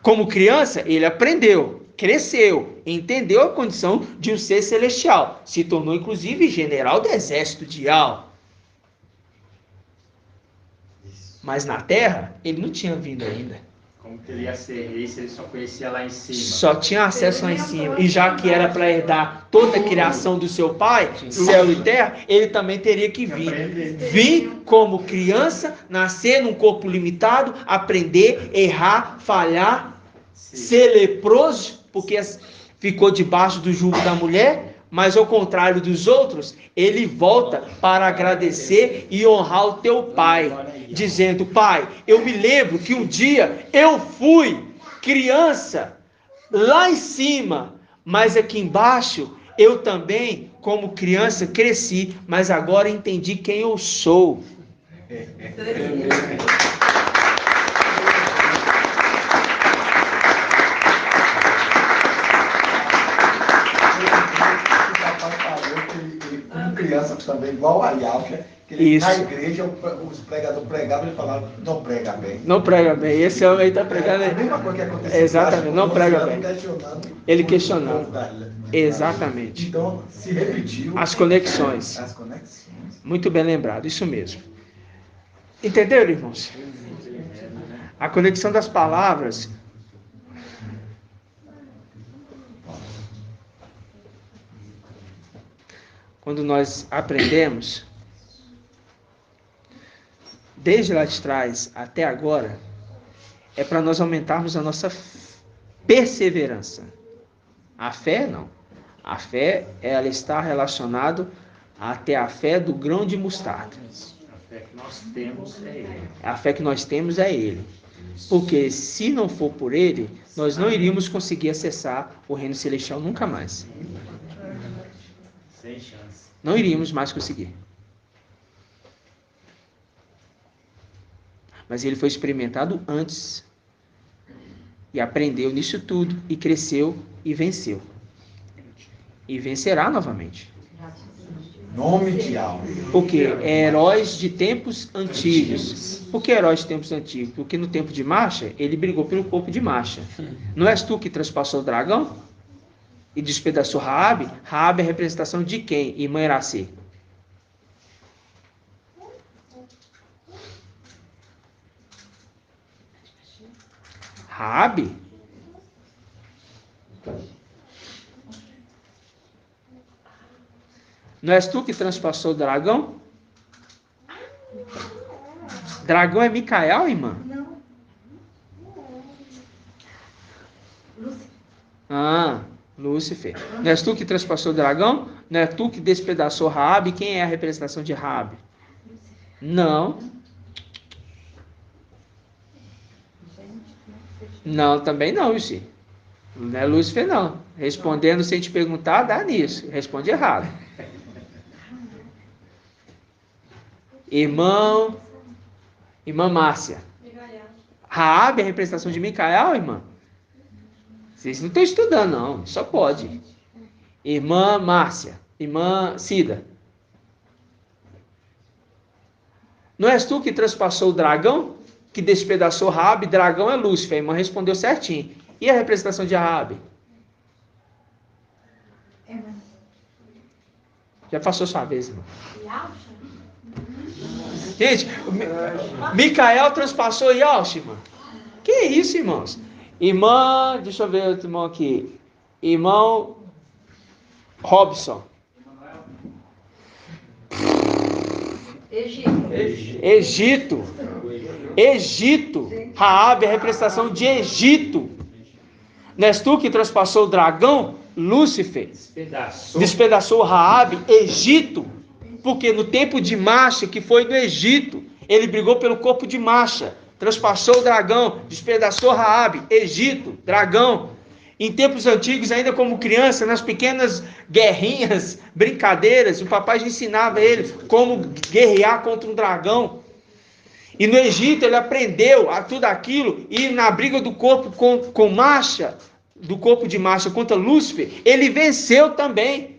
Como criança, ele aprendeu, cresceu, entendeu a condição de um ser celestial, se tornou inclusive general do exército de Yahweh. Mas na terra, ele não tinha vindo ainda. Como que ele ia ser rei se ele só conhecia lá em cima? Só tinha acesso lá em cima. E já que era para herdar toda a criação do seu pai, céu e terra, ele também teria que vir. Vir como criança, nascer num corpo limitado, aprender, errar, falhar, ser leproso, porque ficou debaixo do jugo da mulher. Mas ao contrário dos outros, ele volta para agradecer e honrar o teu pai, dizendo: pai, eu me lembro que um dia eu fui criança lá em cima, mas aqui embaixo eu também, como criança, cresci, mas agora entendi quem eu sou. Criança também, igual a Yahshua, que ele, na igreja, os pregadores pregavam e ele falava, não prega bem. Não prega bem, esse homem aí está pregando. A mesma coisa que aconteceu. Exatamente, não prega bem. Ele questionando. Exatamente. Então, se repetiu. As conexões. As conexões. Muito bem lembrado, isso mesmo. Entenderam, irmãos? A conexão das palavras. Quando nós aprendemos, desde lá de trás até agora, é para nós aumentarmos a nossa perseverança. A fé, não. A fé, ela está relacionada até a fé do grão de mostarda. A fé que nós temos é Ele. A fé que nós temos é Ele. Porque se não for por ele, nós não iríamos conseguir acessar o reino celestial nunca mais. Sem chance. Não iríamos mais conseguir. Mas ele foi experimentado antes. E aprendeu nisso tudo. E cresceu e venceu. E vencerá novamente. Nome de alma. Porque heróis de tempos antigos. Por que heróis de tempos antigos? Porque no tempo de Marcha, ele brigou pelo corpo de Marcha. Não és tu que transpassou o dragão? E despedaçou Raabe? Raabe é a representação de quem? Irmã Iracê. Raabe? Não és tu que transpassou o dragão? Dragão é Micael, irmã? Lúcifer. Não és tu que transpassou o dragão? Não é tu que despedaçou Raabe? Quem é a representação de Raabe? Não. Não, também não, Luci. Não é Lúcifer, não. Respondendo sem te perguntar, dá nisso. Responde errado. Irmã Márcia. Raabe é a representação de Micael, irmã? Vocês não estão estudando, não. Só pode. Irmã Márcia. Irmã Cida. Não és tu que transpassou o dragão? Que despedaçou Raabe? Dragão é Lúcifer. A irmã respondeu certinho. E a representação de Raabe? Já passou sua vez, irmã. Gente, Micael transpassou Yalsh, irmã. Que isso, irmãos? Irmã, deixa eu ver outro irmão aqui. Irmão Robson. Egito. Raabe é a representação de Egito. Não és tu que transpassou o dragão? Lúcifer. Despedaçou Raabe, Egito. Porque no tempo de Marcha, que foi no Egito, ele brigou pelo corpo de Marcha, transpassou o dragão, despedaçou Raabe, Egito, dragão. Em tempos antigos, ainda como criança, nas pequenas guerrinhas, brincadeiras, o papai já ensinava ele como guerrear contra um dragão. E no Egito ele aprendeu a tudo aquilo, e na briga do corpo com Marcha, do corpo de Marcha contra Lúcifer, ele venceu também.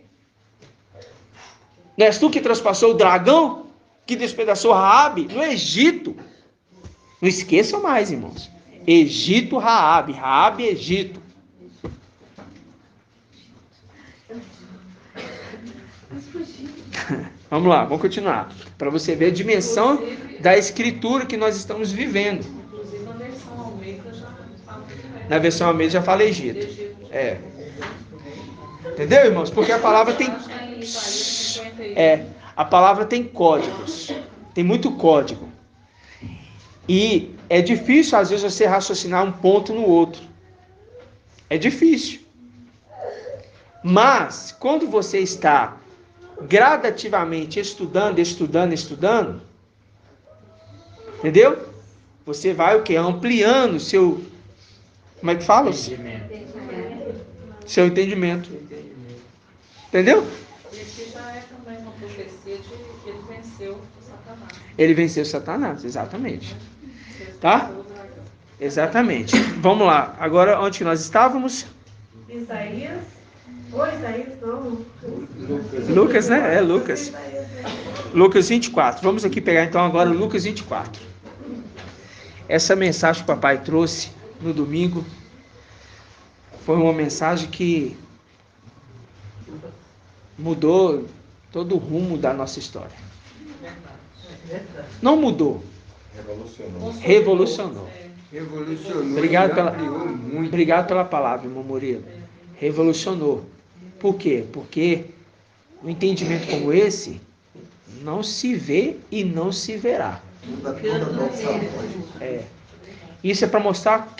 Não és tu que transpassou o dragão? Que despedaçou Raabe? No Egito. Não esqueçam mais, irmãos. Egito, Raabe. Raabe, Egito. Vamos lá, vamos continuar. Para você ver a dimensão da escritura que nós estamos vivendo. Inclusive, na versão Almeida já fala. Na versão Almeida já fala Egito. É. Entendeu, irmãos? Porque a palavra tem... a palavra tem códigos. Tem muito código. E é difícil, às vezes, você raciocinar um ponto no outro. É difícil. Mas, quando você está gradativamente estudando, entendeu? Você vai o quê? Ampliando o seu... Como é que fala? Seu entendimento. Entendeu? E aqui já é também uma profecia de que ele venceu Satanás. Ele venceu Satanás, exatamente. Tá? Exatamente. Vamos lá. Agora, onde que nós estávamos? Isaías. Ou Isaías, não. Lucas, né? É Lucas. Lucas 24. Vamos aqui pegar então agora Lucas 24. Essa mensagem que o papai trouxe no domingo foi uma mensagem que mudou todo o rumo da nossa história. Não mudou. Revolucionou. Obrigado pela palavra, irmão Murilo. Revolucionou. Por quê? Porque um entendimento como esse não se vê e não se verá. Isso é para mostrar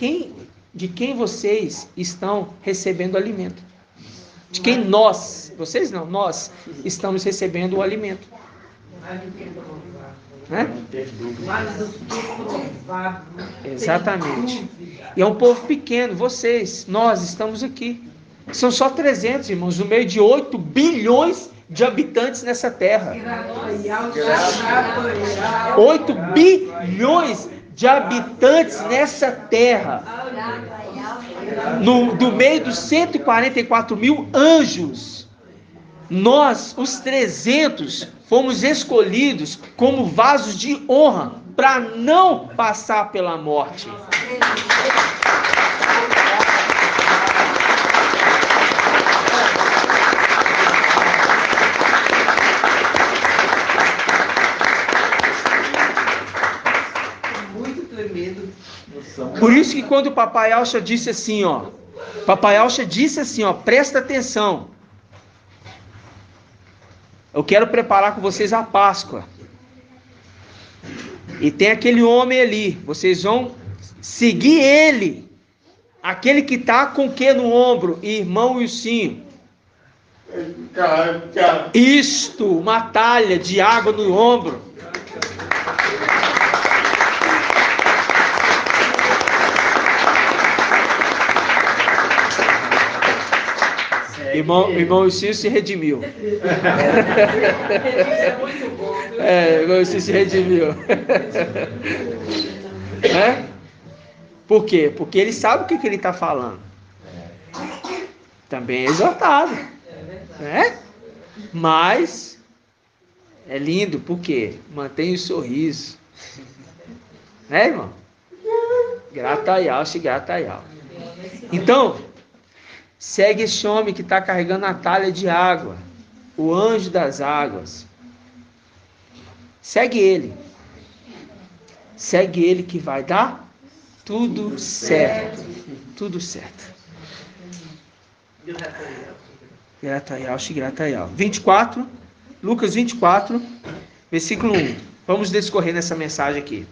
de quem vocês estão recebendo o alimento. De quem vocês não, nós estamos recebendo o alimento. Né? Mas do que provável. Exatamente. E é um povo pequeno, vocês, nós estamos aqui. São só 300, irmãos, no meio de 8 bilhões de habitantes nessa terra. 8 bilhões de habitantes nessa terra. Do meio dos 144 mil anjos. Nós, os 300, fomos escolhidos como vasos de honra para não passar pela morte. Muito tremendo. Por isso que quando o Papai Alcha disse assim, presta atenção. Eu quero preparar com vocês a Páscoa. E tem aquele homem ali, vocês vão seguir ele. Aquele que está com o que no ombro? Irmão Wilsinho. Isto, uma talha de água no ombro. Irmão Wilsinho se redimiu. Irmão Wilsinho se redimiu. Por quê? Porque ele sabe o que ele está falando. Também é exaltado. Mas é lindo, por quê? Mantém o sorriso. Irmão? Grataial. Então, segue esse homem que está carregando a talha de água, o anjo das águas. Segue ele. Segue ele que vai dar tudo certo. Tudo certo. Grataial. 24, Lucas 24, versículo 1. Vamos discorrer nessa mensagem aqui.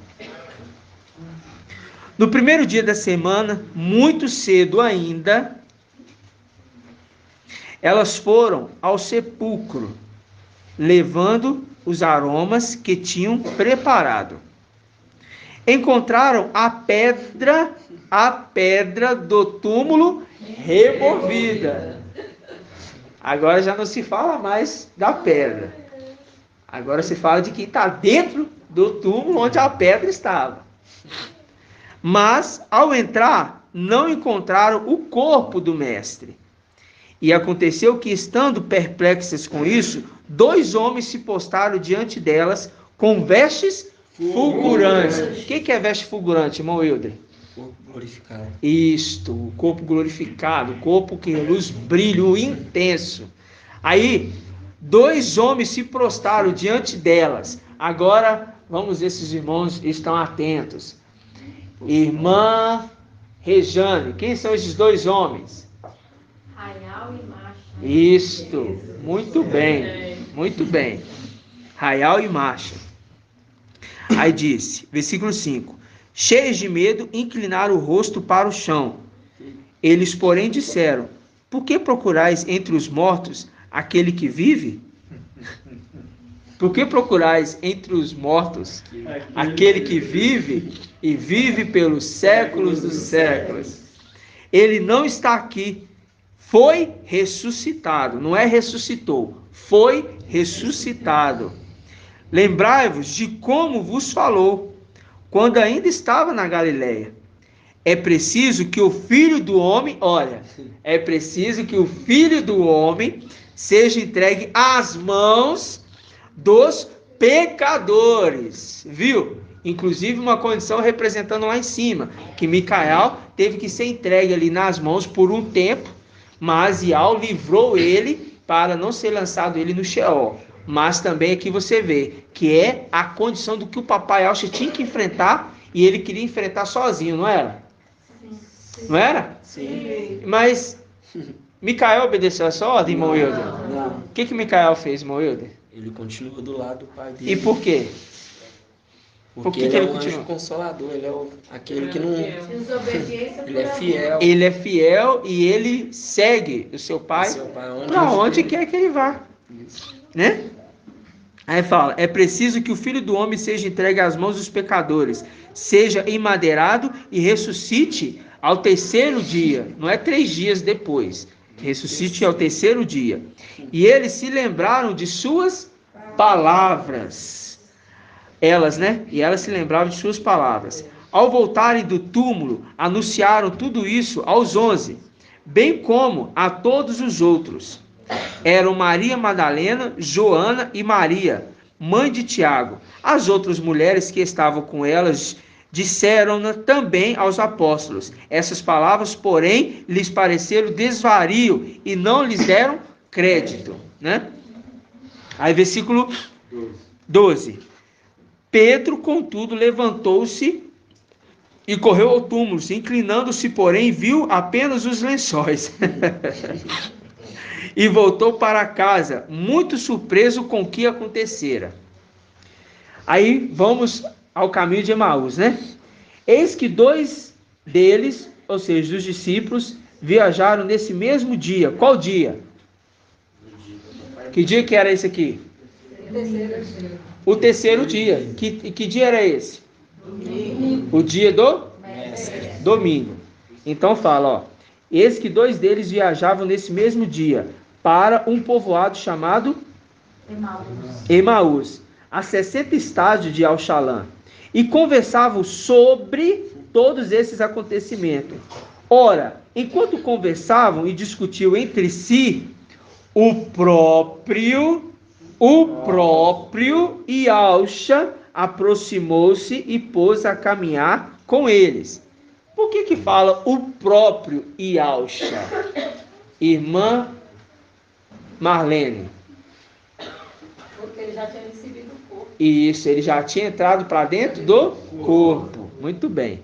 No primeiro dia da semana, muito cedo ainda, elas foram ao sepulcro, levando os aromas que tinham preparado. Encontraram a pedra do túmulo removida. Agora já não se fala mais da pedra. Agora se fala de quem está dentro do túmulo onde a pedra estava. Mas, ao entrar, não encontraram o corpo do mestre. E aconteceu que, estando perplexas com isso, 2 homens se postaram diante delas com vestes fulgurantes. O que é veste fulgurante, irmão Wilder? Corpo glorificado. Isto, o corpo glorificado, o corpo que luz, brilho intenso. Aí, 2 homens se prostraram diante delas. Agora, vamos ver se os irmãos estão atentos. Irmã Rejane, quem são esses 2 homens? Raial e Macha. Isto, muito bem. Raial e Macha. Aí disse, versículo 5: cheios de medo, inclinaram o rosto para o chão. Eles, porém, disseram: por que procurais entre os mortos aquele que vive? Por que procurais entre os mortos aquele que vive e vive pelos séculos dos séculos? Ele não está aqui, foi ressuscitado. Não é ressuscitou, foi ressuscitado. Lembrai-vos de como vos falou, quando ainda estava na Galileia. É preciso que o Filho do Homem, é preciso que o Filho do Homem seja entregue às mãos dos pecadores. Viu? Inclusive uma condição representando lá em cima, que Micael teve que ser entregue ali nas mãos por um tempo, mas Ial livrou ele para não ser lançado ele no Sheol. Mas também aqui você vê que é a condição do que o papai Alcha tinha que enfrentar, e ele queria enfrentar sozinho, não era? Sim. Não era? Sim. Mas Micael obedeceu essa ordem, irmão Wilder? Não. O que Micael fez, irmão Wilder? Ele continua do lado do pai dele. E por quê? Porque que ele que é ele um anjo continua? consolador, ele é aquele que não... Desobediência. Ele é fiel. Ele é fiel e ele segue o seu pai Seu pai, para onde quer que ele vá. Isso. Né? Aí fala, é preciso que o Filho do Homem seja entregue às mãos dos pecadores, seja emadeirado e ressuscite ao terceiro dia. Não é 3 dias depois. Ressuscite ao terceiro dia. E eles se lembraram de suas palavras. Elas, né? E elas se lembravam de suas palavras. Ao voltarem do túmulo, anunciaram tudo isso aos 11, bem como a todos os outros. Eram Maria Madalena, Joana e Maria, mãe de Tiago. As outras mulheres que estavam com elas disseram também aos apóstolos. Essas palavras, porém, lhes pareceram desvario e não lhes deram crédito, né? Aí, versículo 12. Pedro, contudo, levantou-se e correu ao túmulo. Inclinando-se, porém, viu apenas os lençóis. E voltou para casa, muito surpreso com o que acontecera. Aí vamos ao caminho de Emaús, né? Eis que 2 deles, ou seja, dos discípulos, viajaram nesse mesmo dia. Qual dia? Que dia que era esse aqui? O terceiro dia. Que dia era esse? Domingo. O dia do? Domingo. Então fala, ó. Eis que 2 deles viajavam nesse mesmo dia para um povoado chamado Emaús, a 60 estádios de Al-Shalã, e conversavam sobre todos esses acontecimentos. Ora, enquanto conversavam e discutiam entre si, o próprio Yalcha aproximou-se e pôs a caminhar com eles. Por que fala o próprio Yalcha? Irmã Marlene. Porque ele já tinha recebido o corpo. Isso, ele já tinha entrado para dentro do corpo. Muito bem.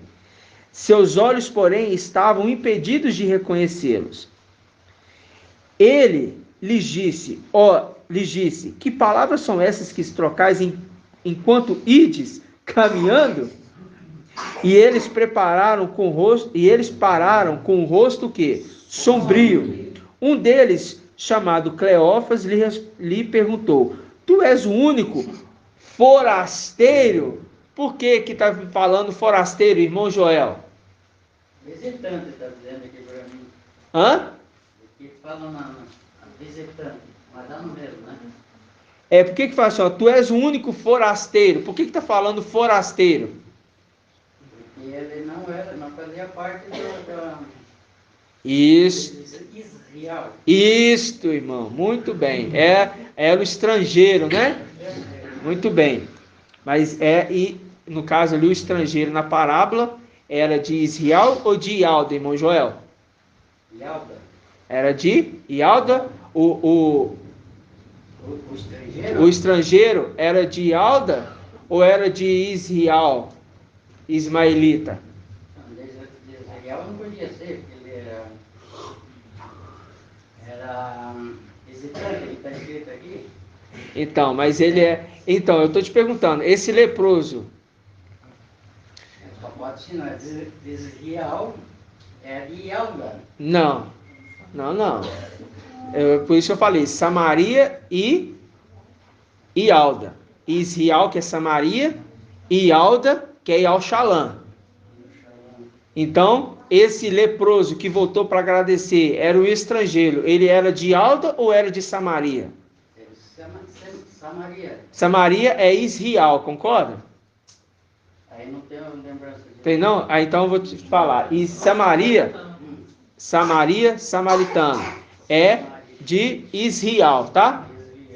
Seus olhos, porém, estavam impedidos de reconhecê-los. Ele lhes disse, que palavras são essas que trocais enquanto ides caminhando? E eles pararam com o rosto o quê? Sombrio. Um deles, chamado Cleófas, lhe perguntou: tu és o único forasteiro? Por que está falando forasteiro, irmão Joel? Visitante, está dizendo aqui para mim. Hã? Aqui fala na visitante, mas dá no mesmo, né? Por que fala assim, ó, tu és o único forasteiro? Por que está falando forasteiro? Porque ele não fazia parte da Isso. Israel. Isto, irmão, muito bem. Era o estrangeiro, né? Muito bem. Mas no caso ali, o estrangeiro na parábola era de Israel ou de Ialda, irmão Joel? Ialda. Era de Ialda? O estrangeiro? O estrangeiro era de Ialda ou era de Israel, ismaelita? De Israel não podia ser, porque ele era visitante, ele está escrito aqui. Então, mas ele é... Então, eu estou te perguntando, esse leproso... Só pode ser, não é de Israel, é de Ialda. Não. Por isso eu falei, Samaria e Ialda. Israel, que é Samaria, e Ialda, que é Al-Shalã. Então, esse leproso que voltou para agradecer era o estrangeiro. Ele era de Ialda ou era de Samaria? Samaria. Samaria é Israel, concorda? Aí não tem lembrança disso. Tem não? Então eu vou te falar. E Samaria, samaritano, é de Israel, tá?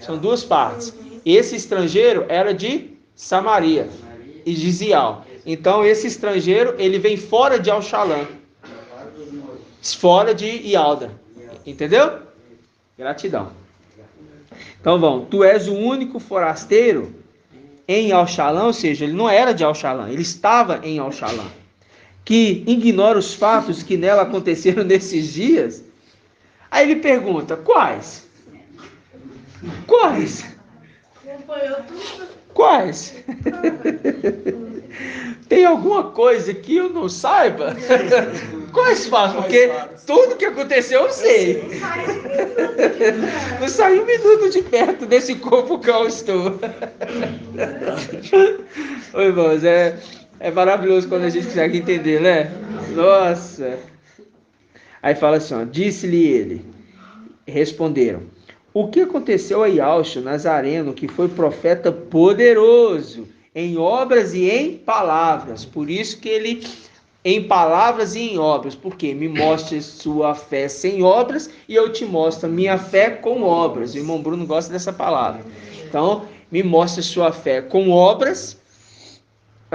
São 2 partes. Esse estrangeiro era de Samaria e de Israel. Então esse estrangeiro, ele vem fora de Al-Shalã, fora de Ialda. Entendeu? Gratidão. Então vamos. Tu és o único forasteiro em Al-Shalã, ou seja, ele não era de Al-Shalã, ele estava em Al-Shalã, que ignora os fatos que nela aconteceram nesses dias. Aí ele pergunta, quais? Tem alguma coisa que eu não saiba? Quais fatos? Porque tudo que aconteceu eu sei. Não saiu um minuto de perto desse corpo que eu estou. Oi, irmãos, é maravilhoso quando a gente consegue entender, né? Nossa. Aí fala assim, ó, disse-lhe ele, responderam, o que aconteceu a Iaucho Nazareno, que foi profeta poderoso em obras e em palavras? Por isso que ele, em palavras e em obras, porque me mostre sua fé sem obras e eu te mostro minha fé com obras. O irmão Bruno gosta dessa palavra. Então, me mostre sua fé com obras,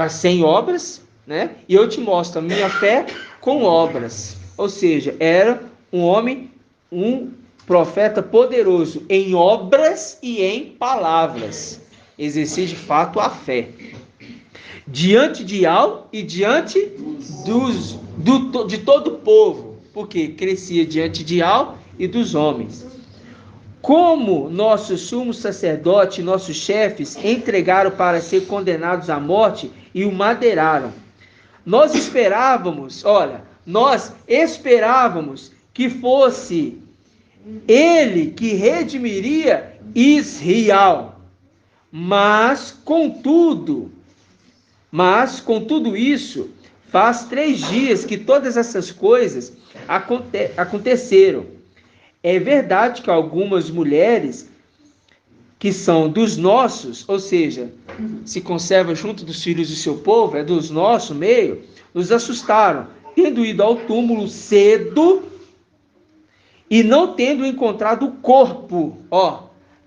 sem obras, né? E eu te mostro a minha fé com obras. Ou seja, era um homem, um profeta poderoso em obras e em palavras. Exercia de fato a fé. Diante de Al e diante de todo o povo. Porque crescia diante de Al e dos homens. Como nossos sumos sacerdotes e nossos chefes entregaram para ser condenados à morte e o madeiraram. Nós esperávamos que fosse ele que redimiria Israel. Mas com tudo isso, faz 3 dias que todas essas coisas aconteceram. É verdade que algumas mulheres que são dos nossos, ou seja, se conserva junto dos filhos do seu povo, é dos nossos meio, nos assustaram, tendo ido ao túmulo cedo e não tendo encontrado o corpo.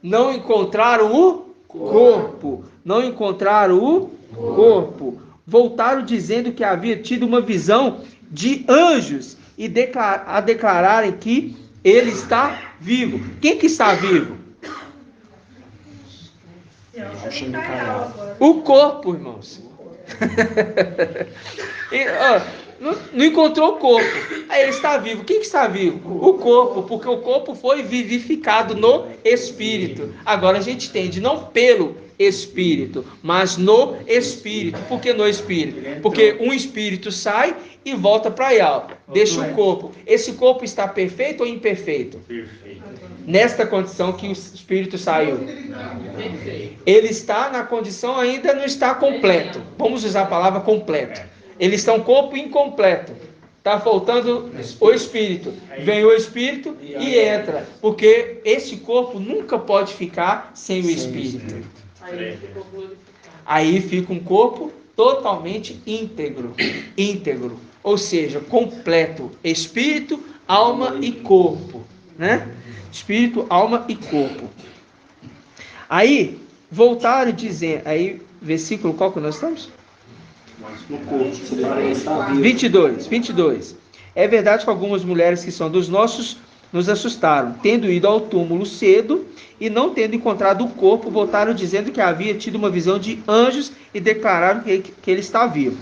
Não encontraram o corpo. Não encontraram o corpo. Voltaram dizendo que havia tido uma visão de anjos e declararem que ele está vivo. Quem que está vivo? O corpo, irmãos. Não encontrou o corpo. Aí ele está vivo. Quem que está vivo? O corpo, porque o corpo foi vivificado no Espírito. Agora a gente entende, não pelo Espírito, mas no Espírito. Por que no Espírito? Porque um Espírito sai e volta para Yahweh. Deixa o corpo. Esse corpo está perfeito ou imperfeito? Perfeito. Nesta condição que o Espírito saiu. Ele está na condição, ainda não está completo. Vamos usar a palavra completo. Ele está um corpo incompleto. Está faltando o Espírito. Vem o Espírito e entra. Porque esse corpo nunca pode ficar sem o Espírito. Aí fica um corpo totalmente íntegro. Ou seja, completo. Espírito, alma e corpo. Né? Espírito, alma e corpo. Aí, voltaram a dizer, aí, versículo qual que nós estamos? No corpo, 22. É verdade que algumas mulheres que são dos nossos nos assustaram, tendo ido ao túmulo cedo e não tendo encontrado o corpo, voltaram dizendo que havia tido uma visão de anjos e declararam que ele está vivo.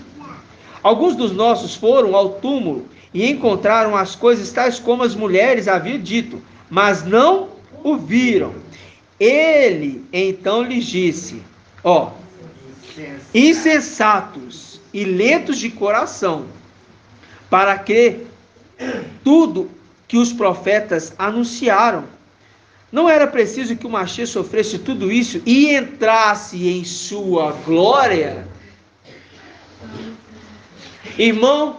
Alguns dos nossos foram ao túmulo e encontraram as coisas tais como as mulheres haviam dito, mas não o viram. Ele então lhes disse, insensatos e lentos de coração, para crer tudo que os profetas anunciaram. Não era preciso que o Machia sofresse tudo isso e entrasse em sua glória? Irmão,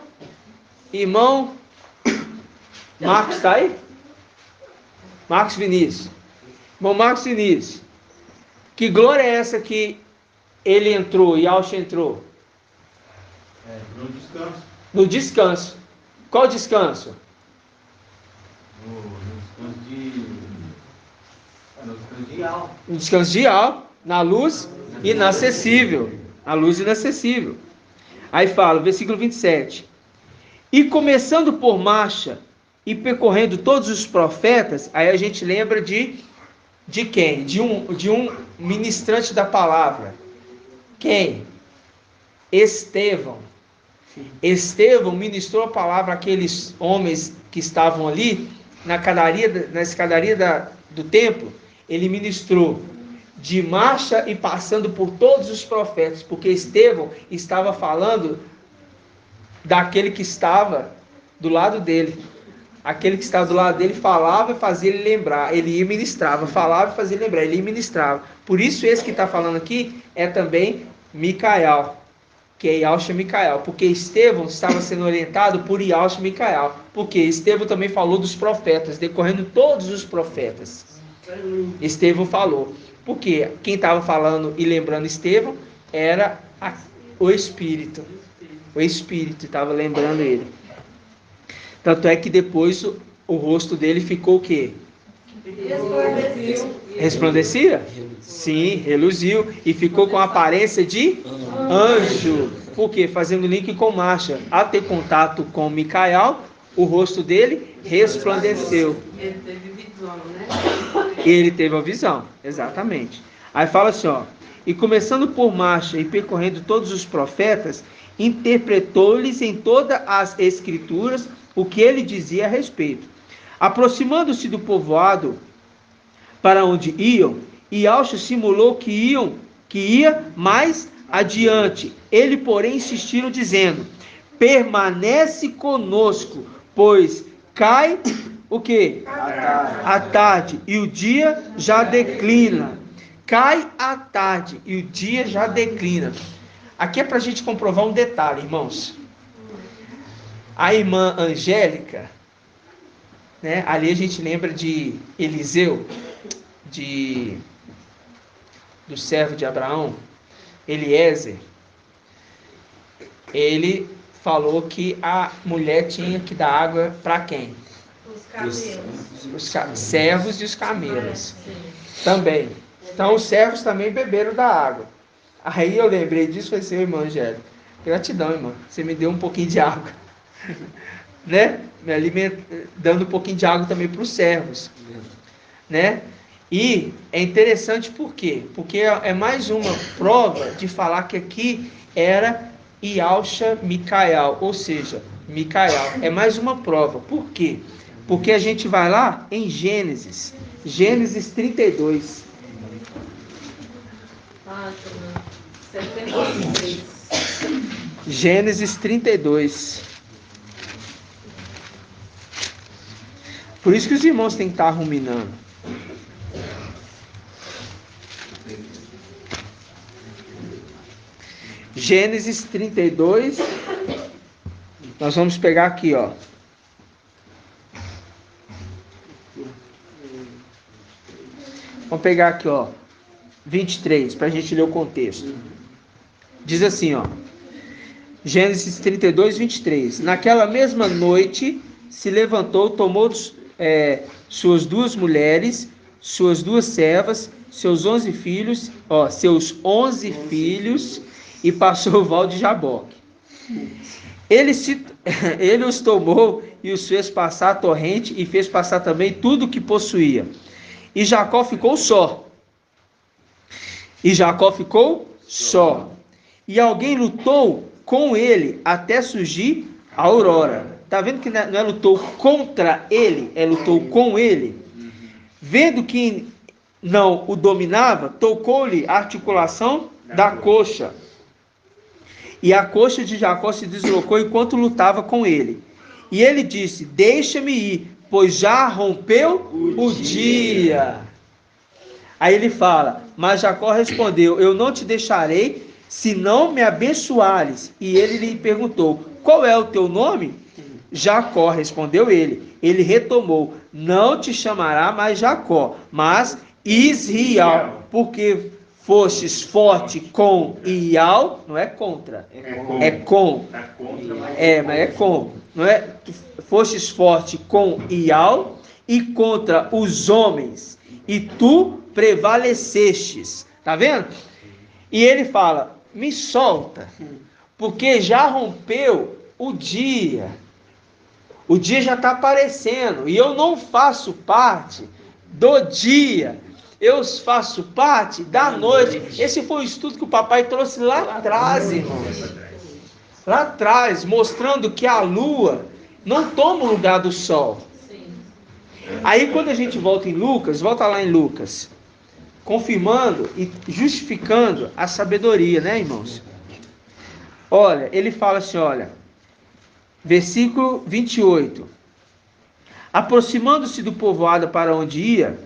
Marcos está aí? Marcos Vinícius. Irmão Marcos Vinícius. Que glória é essa que ele entrou e Alcha entrou? No descanso. No descanso. Qual descanso? No descanso de Al, na luz inacessível. A luz inacessível. Aí fala, versículo 27. E começando por Marcha e percorrendo todos os profetas, aí a gente lembra de quem? De um ministrante da palavra. Quem? Estevão. Estevão ministrou a palavra àqueles homens que estavam ali na escadaria do templo. Ele ministrou de marcha e passando por todos os profetas, porque Estevão estava falando daquele que estava do lado dele. Aquele que estava do lado dele falava e fazia ele lembrar. Ele ia e ministrava. Falava e fazia ele lembrar. Ele ia e ministrava. Por isso esse que está falando aqui é também Micael, que é Yauxa Micael. Porque Estevão estava sendo orientado por Yauxa Micael. Porque Estevão também falou dos profetas, decorrendo todos os profetas. Estevão falou. Porque quem estava falando e lembrando Estevão era o Espírito. O Espírito estava lembrando ele. Tanto é que depois o rosto dele ficou o quê? Resplandecia? Sim, reluziu. E ficou com a aparência de anjo. Por quê? Fazendo link com Marcha. Ao ter contato com Micael, o rosto dele resplandeceu. Ele teve visão, né? Ele teve a visão, exatamente. Aí fala assim, ó. E começando por Marcha e percorrendo todos os profetas, interpretou-lhes em todas as escrituras o que ele dizia a respeito. Aproximando-se do povoado para onde iam, Yauxa simulou que ia mais adiante. Ele, porém, insistiu dizendo: permanece conosco, pois cai o quê? A tarde, e o dia já declina. Cai a tarde e o dia já declina. Aqui é para a gente comprovar um detalhe, irmãos. A irmã Angélica, né? Ali a gente lembra de Eliseu, do servo de Abraão, Eliezer. Ele falou que a mulher tinha que dar água para quem? Os servos e os camelos. Também. Então os servos também beberam da água. Aí eu lembrei disso, foi seu irmão Angélica. Gratidão, irmão. Você me deu um pouquinho de água. Né? Me dando um pouquinho de água também para os servos. Né? E é interessante por quê? Porque é mais uma prova de falar que aqui era Yauxa Micael, ou seja, Micael. É mais uma prova. Por quê? Porque a gente vai lá em Gênesis 32. Página 76. Gênesis 32. Por isso que os irmãos têm que estar ruminando. Gênesis 32. Nós vamos pegar aqui, ó. Vamos pegar aqui, ó. 23, para a gente ler o contexto. Diz assim, ó. Gênesis 32, 23. Naquela mesma noite se levantou, tomou suas duas mulheres, suas duas servas, seus 11 filhos, e passou o val de Jaboque. Ele os tomou e os fez passar a torrente e fez passar também tudo o que possuía. E Jacó ficou só. E alguém lutou com ele até surgir a aurora. Está vendo que não é lutou contra ele, é lutou com ele. Vendo que não o dominava, tocou-lhe a articulação da coxa. E a coxa de Jacó se deslocou enquanto lutava com ele. E ele disse: deixa-me ir, pois já rompeu o dia. Aí ele fala, mas Jacó respondeu: eu não te deixarei, se não me abençoares. E ele lhe perguntou: qual é o teu nome? Jacó, respondeu ele. Ele retomou: não te chamará mais Jacó, mas Israel, porque fostes forte com Ial, não é contra, é com. Mas é com, não é? Fostes forte com Ial e contra os homens, e tu prevalecestes. Tá vendo? E ele fala: me solta, porque já rompeu o dia. O dia já está aparecendo e eu não faço parte do dia. Eu faço parte da noite. Esse foi o estudo que o papai trouxe lá atrás, irmãos. Lá atrás, mostrando que a lua não toma o lugar do sol. Aí quando a gente volta em Lucas, volta lá em Lucas, confirmando e justificando a sabedoria, né, irmãos? Olha, ele fala assim, olha, Versículo 28. Aproximando-se do povoado para onde ia,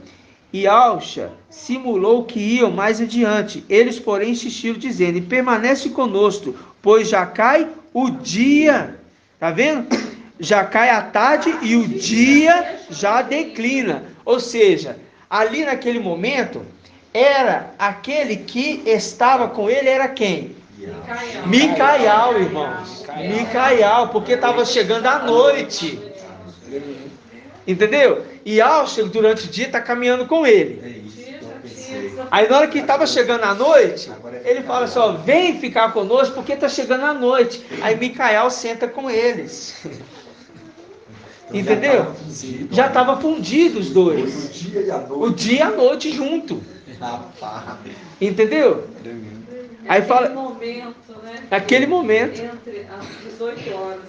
Ialcha simulou que iam mais adiante. Eles, porém, insistiram, dizendo: permanece conosco, pois já cai o dia. Tá vendo? Já cai a tarde e o dia já declina. Ou seja, ali naquele momento, era aquele que estava com ele, era quem? Micaial, irmãos. Micaial, porque estava chegando a noite. Entendeu? E Alcha, durante o dia, está caminhando com ele. Aí na hora que estava chegando a noite, ele fala assim, ó, vem ficar conosco porque está chegando a noite. Aí Micaial senta com eles. Entendeu? Já estava fundido os dois. O dia e a noite junto. Entendeu? Aí fala. Momento, né? Aquele momento. Entre as 18 horas.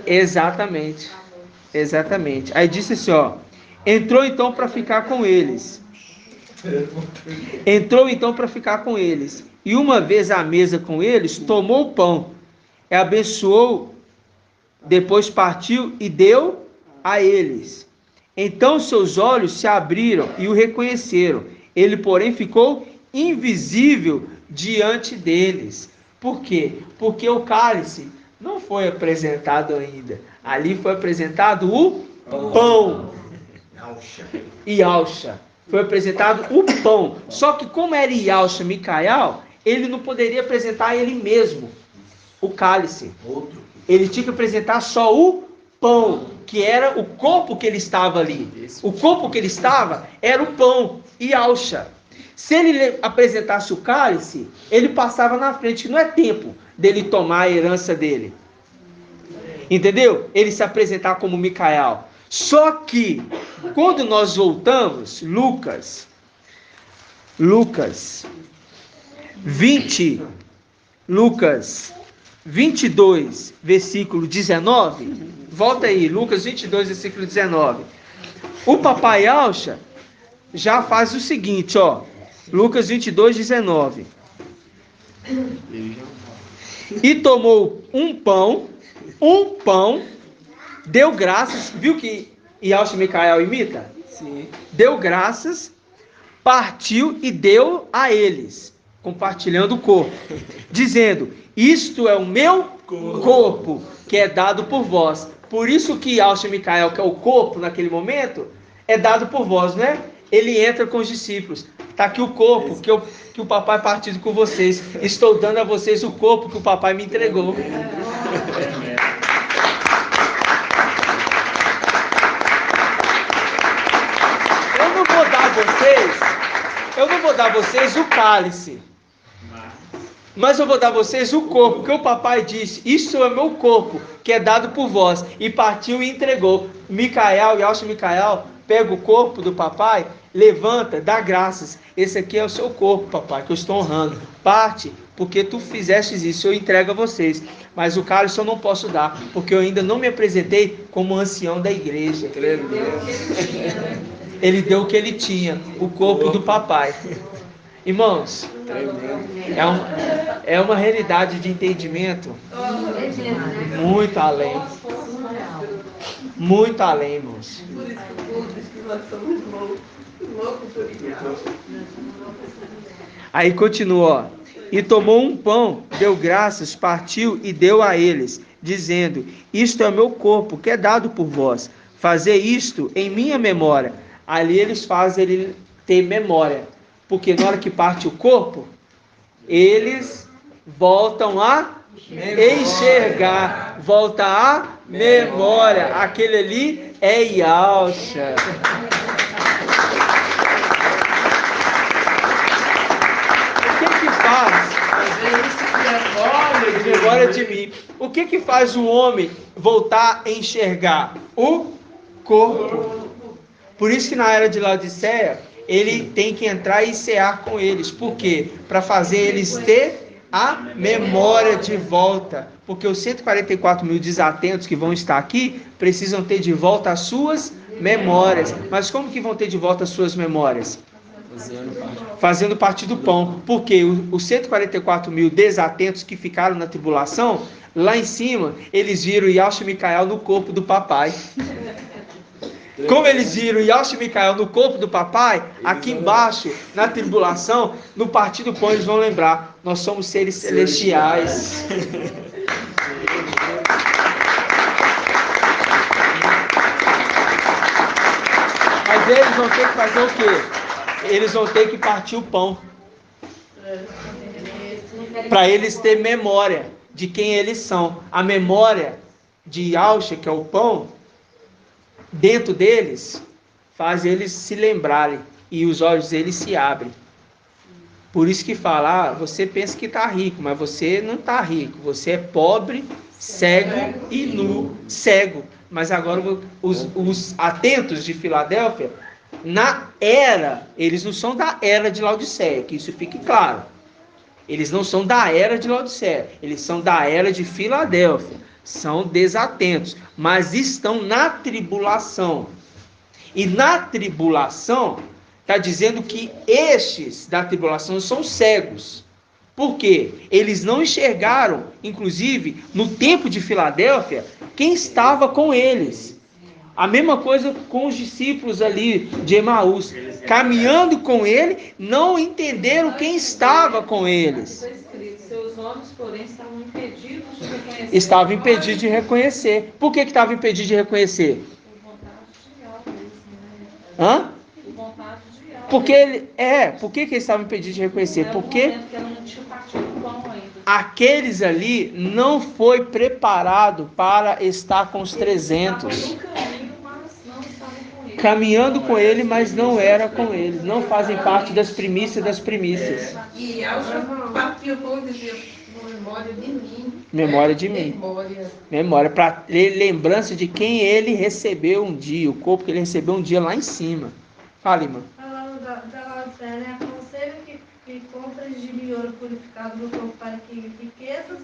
Exatamente. Exatamente. Aí disse assim, ó. Entrou então para ficar com eles. Entrou então para ficar com eles. E uma vez à mesa com eles, tomou o pão. E abençoou. Depois partiu e deu a eles. Então seus olhos se abriram e o reconheceram. Ele, porém, ficou invisível diante deles. Por quê? Porque o cálice não foi apresentado ainda. Ali foi apresentado o pão. Ialcha. Foi apresentado o pão. Só que como era Ialcha Micaial, ele não poderia apresentar ele mesmo o cálice. Ele tinha que apresentar só o pão, que era o corpo que ele estava ali. O corpo que ele estava era o pão, Ialcha. Se ele apresentasse o cálice, ele passava na frente, não é tempo dele tomar a herança dele. Entendeu? Ele se apresentar como Micaial. Só que, quando nós voltamos, Lucas 22, versículo 19. Volta aí, Lucas 22, versículo 19. O papai Alcha já faz o seguinte, ó. Lucas 22, 19. E tomou um pão, deu graças, viu que Ialcha Micaial imita? Sim. Deu graças, partiu e deu a eles, compartilhando o corpo, dizendo: isto é o meu corpo, que é dado por vós. Por isso que Ialcha Micaial, que é o corpo naquele momento, é dado por vós, né? Ele entra com os discípulos. Está aqui o corpo que o papai partiu com vocês. Estou dando a vocês o corpo que o papai me entregou. Eu não vou dar a vocês o cálice. Mas eu vou dar a vocês o corpo, que o papai disse: isso é meu corpo, que é dado por vós. E partiu e entregou. Micaial, Ialcha Micaial, pega o corpo do papai, levanta, dá graças. Esse aqui é o seu corpo, papai, que eu estou honrando. Parte, porque tu fizestes isso, eu entrego a vocês. Mas o cálice eu não posso dar, porque eu ainda não me apresentei como ancião da igreja. Ele deu o que ele tinha, o corpo do papai. Irmãos, é uma realidade de entendimento muito além. Muito além, irmãos. Aí continua, ó. E tomou um pão, deu graças, partiu e deu a eles, dizendo: isto é o meu corpo, que é dado por vós. Fazer isto em minha memória. Ali eles fazem ele ter memória. Porque na hora que parte o corpo, eles voltam a enxergar. Volta a memória. Aquele ali é Ialcha. O que faz? Memória de mim. O que faz o homem voltar a enxergar? O corpo. Por isso que na era de Laodiceia, ele tem que entrar e cear com eles. Por quê? Para fazer eles ter a memória de volta. Porque os 144 mil desatentos que vão estar aqui, precisam ter de volta as suas memórias. Mas como que vão ter de volta as suas memórias? Fazendo parte do pão. Porque os 144 mil desatentos que ficaram na tribulação, Lá em cima, eles viram Yahshua e Micael no corpo do papai. Como eles viram Yahshua e Micael no corpo do papai, aqui embaixo, na tribulação, no partir do pão, eles vão lembrar: nós somos seres celestiais. Mas eles vão ter que fazer o quê? Eles vão ter que partir o pão. Para eles ter memória de quem eles são. A memória de Yahshua, que é o pão, dentro deles, faz eles se lembrarem. E os olhos deles se abrem. Por isso que fala: você pensa que está rico, mas você não está rico. Você é pobre, cego e nu. Cego. Mas agora os atentos de Filadélfia, na era, eles não são da era de Laodiceia, que isso fique claro. Eles não são da era de Laodiceia, eles são da era de Filadélfia. São desatentos, mas estão na tribulação. E na tribulação, está dizendo que estes da tribulação são cegos. Por quê? Eles não enxergaram, inclusive, no tempo de Filadélfia, quem estava com eles. A mesma coisa com os discípulos ali de Emaús. Caminhando com ele, não entenderam quem estava com eles. Está escrito: seus olhos, porém, estavam impedidos de reconhecer. Estavam impedidos de reconhecer. Por que estavam impedidos de reconhecer? Por vontade de algo, né? Hã? Por vontade de algo. Porque ele por que eles estavam impedidos de reconhecer? Era um Porque momento que ela não tinha partido o pão ainda. aqueles ali não foi preparado para estar com os 300. Estavam no caminho, mas não estavam com ele. Caminhando com ele, mas não era com eles. Não fazem parte das primícias das primícias. E Yahshua partiu o pão e dizia: memória de mim. Memória de mim. Memória, para ter lembrança de quem ele recebeu um dia, o corpo que ele recebeu um dia lá em cima. Fala, irmã. Falando da Laodiceia, né? Aconselho que compras de ouro purificado no corpo para que riquezas,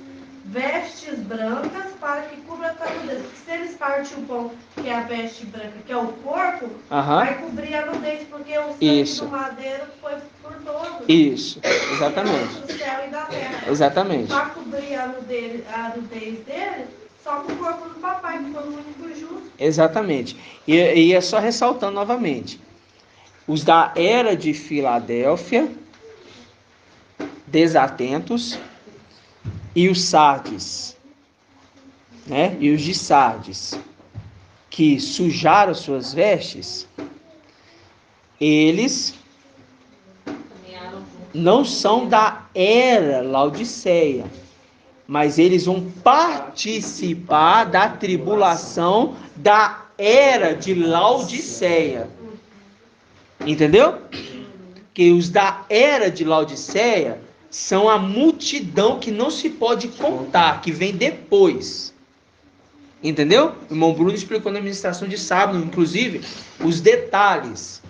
vestes brancas para que cubra a tua nudez. Porque se eles partem o pão, que é a veste branca, que é o corpo, vai cobrir a nudez, porque o sangue do madeiro foi por todos. Isso, exatamente. Do céu e da terra. Exatamente. Para cobrir a nudez dele, só com o corpo do papai, que foi o único justo. Exatamente. E é só ressaltando novamente. Os da era de Filadélfia, desatentos, e os Sardes, né? E os de Sardes, que sujaram suas vestes, eles não são da era Laodiceia, mas eles vão participar da tribulação da era de Laodiceia. Entendeu? Que os da era de Laodiceia são a multidão que não se pode contar, que vem depois. Entendeu? O irmão Bruno explicou na ministração de sábado, inclusive, os detalhes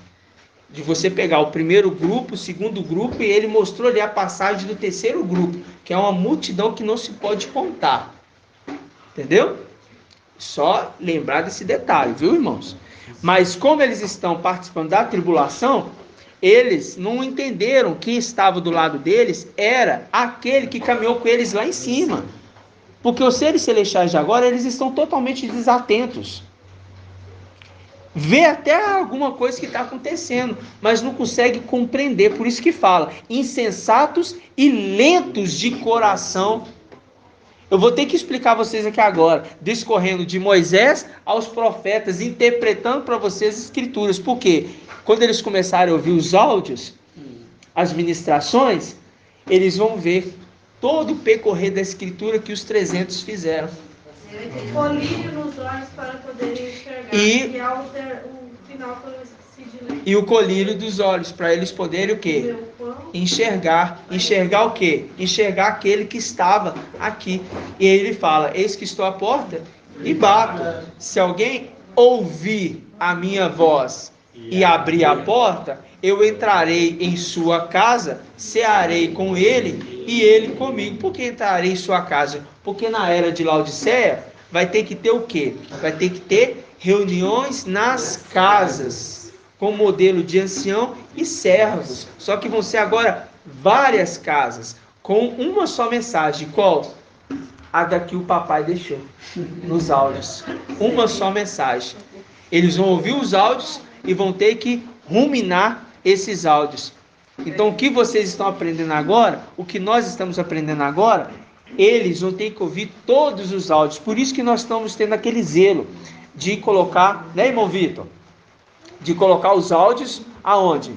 de você pegar o primeiro grupo, o segundo grupo, e ele mostrou ali a passagem do terceiro grupo, que é uma multidão que não se pode contar. Entendeu? Só lembrar desse detalhe, viu, irmãos? Mas como eles estão participando da tribulação, eles não entenderam que estava do lado deles era aquele que caminhou com eles lá em cima. Porque os seres celestiais de agora, eles estão totalmente desatentos. Vê até alguma coisa que está acontecendo, mas não consegue compreender. Por isso que fala, insensatos e lentos de coração. Eu vou ter que explicar a vocês aqui agora, discorrendo de Moisés aos profetas, interpretando para vocês as escrituras. Por quê? Quando eles começarem a ouvir os áudios, as ministrações, eles vão ver todo o percorrer da escritura que os 300 fizeram. Colírio nos olhos para poderem enxergar. E é o final que eu esqueci de ler. E o colírio dos olhos, para eles poderem o quê? Enxergar. Enxergar o quê? Enxergar aquele que estava aqui. E ele fala, eis que estou à porta e bato. Se alguém ouvir a minha voz e abrir a porta, eu entrarei em sua casa, cearei com ele e ele comigo. Por que entrarei em sua casa? Porque na era de Laodiceia vai ter que ter o quê? Vai ter que ter reuniões nas casas, com modelo de ancião e servos. Só que vão ser agora várias casas, com uma só mensagem. Qual? a da que o papai deixou nos áudios. Uma só mensagem. Eles vão ouvir os áudios e vão ter que ruminar esses áudios. Então, o que vocês estão aprendendo agora, o que nós estamos aprendendo agora, eles vão ter que ouvir todos os áudios. Por isso que nós estamos tendo aquele zelo de colocar, né, irmão Vitor? De colocar os áudios aonde?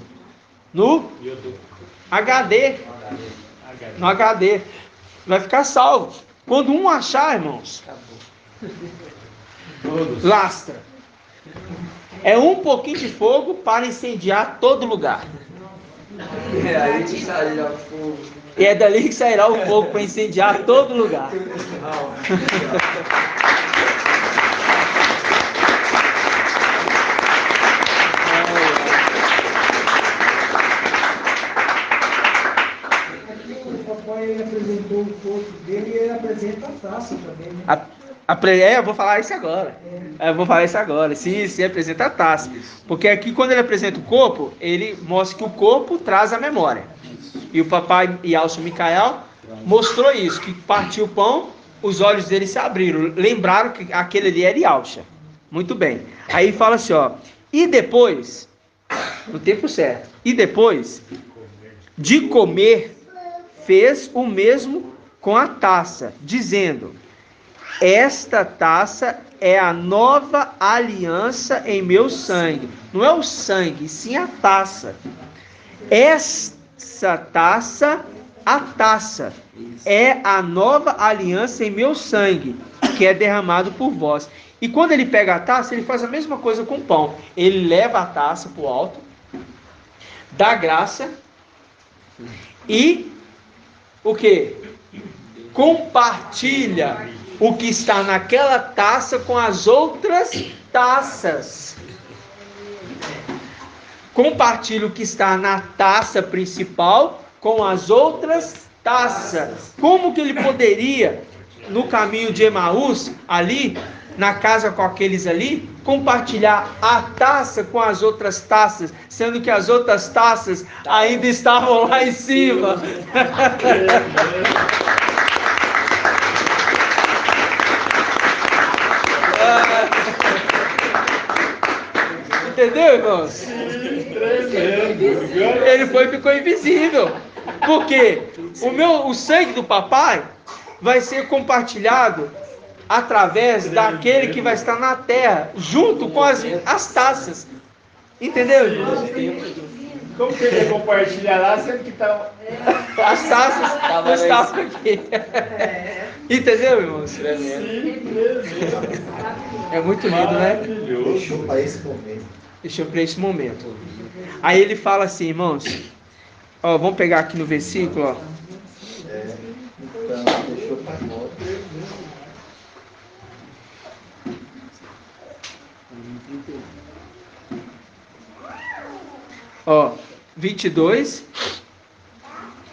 No HD. No HD. Vai ficar salvo. Quando um achar, irmãos, lastra. É um pouquinho de fogo para incendiar todo lugar. E é dali que sairá o fogo para incendiar todo lugar. O papai ele apresentou o corpo dele e ele apresenta a taça também, né? Eu vou falar isso agora. Sim, apresenta a taça. Porque aqui, quando ele apresenta o corpo, ele mostra que o corpo traz a memória. E o papai Yalcha Micael mostrou isso, que partiu o pão, os olhos dele se abriram. Lembraram que aquele ali era Yalcha. Muito bem. Aí fala assim, ó. E depois, no tempo certo, e depois de comer, fez o mesmo com a taça, dizendo: esta taça é a nova aliança em meu sangue. Não é o sangue, sim a taça. Essa taça, a taça, é a nova aliança em meu sangue, que é derramado por vós. E quando ele pega a taça, ele faz a mesma coisa com o pão. Ele leva a taça para o alto, dá graça e o que? Compartilha o que está naquela taça com as outras taças. Compartilha o que está na taça principal com as outras taças. Como que ele poderia, no caminho de Emaús, ali, na casa com aqueles ali, compartilhar a taça com as outras taças, sendo que as outras taças ainda estavam lá em cima? Entendeu, irmãos? Ele ficou invisível. Porque o sangue do papai vai ser compartilhado através daquele que vai estar na terra, junto com as taças. Entendeu, irmãos? Como que ele compartilha lá, sendo que tá... As taças não estavam aqui. Entendeu, irmãos? É muito lindo, né? Deixou para esse momento. Deixou para esse momento. Aí ele fala assim, irmãos. Ó, vamos pegar aqui no versículo, ó. Então, deixou para agora. Ó, 22,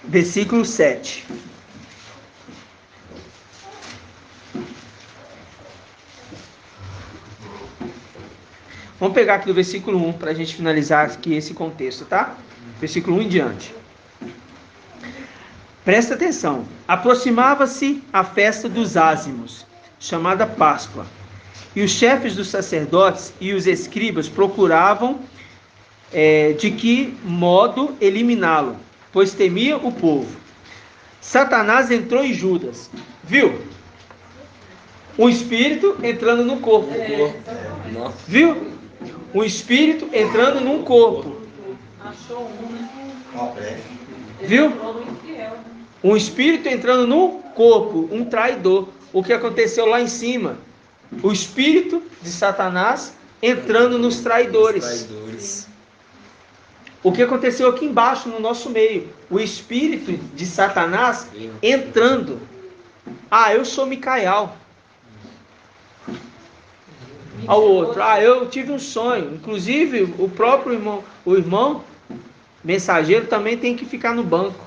versículo 7. Vamos pegar aqui do versículo 1 para a gente finalizar aqui esse contexto, tá? Versículo 1 em diante. Presta atenção. Aproximava-se a festa dos ázimos, chamada Páscoa. E os chefes dos sacerdotes e os escribas procuravam de que modo eliminá-lo, pois temia o povo. Satanás entrou em Judas. Viu? Um espírito entrando no corpo. Viu? Um espírito entrando num corpo. Achou um, né? Viu? Entrou no infiel. Um espírito entrando no corpo, um traidor. O que aconteceu lá em cima? O espírito de Satanás entrando nos traidores. O que aconteceu aqui embaixo no nosso meio? O espírito de Satanás entrando. Ah, eu sou Micael. Ao outro, eu tive um sonho. Inclusive, o próprio irmão, o irmão mensageiro também tem que ficar no banco.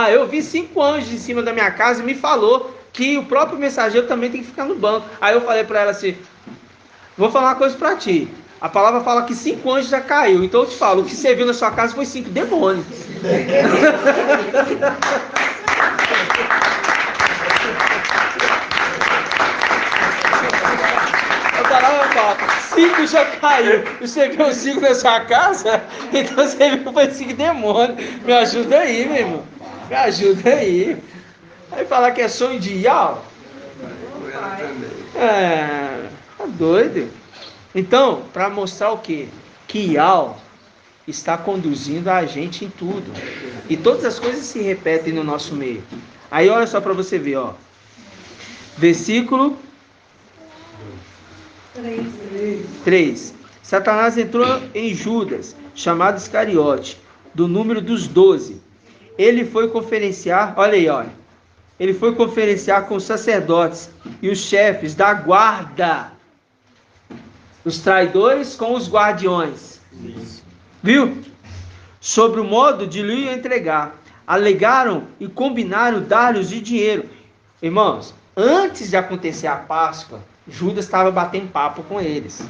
Eu vi 5 anjos em cima da minha casa e me falou que o próprio mensageiro também tem que ficar no banco. Aí eu falei para ela assim, vou falar uma coisa para ti. A palavra fala que 5 anjos já caiu. Então eu te falo, o que você viu na sua casa foi 5 demônios. ciclo já caiu. Você viu o ciclo da sua casa? Então você viu foi esse demônio. Me ajuda aí, meu irmão. Me ajuda aí. Aí falar que é sonho de Ial? Tá doido. Então, para mostrar o quê? Que Ial está conduzindo a gente em tudo. E todas as coisas se repetem no nosso meio. Aí olha só para você ver, ó. Versículo 3. Satanás entrou em Judas, chamado Iscariote, do número dos 12. Ele foi conferenciar, olha aí, olha. Ele foi conferenciar com os sacerdotes e os chefes da guarda. Os traidores com os guardiões. Viu? Sobre o modo de lhe entregar. Alegaram e combinaram dar-lhes de dinheiro. Irmãos, antes de acontecer a Páscoa, Judas estava batendo papo com eles.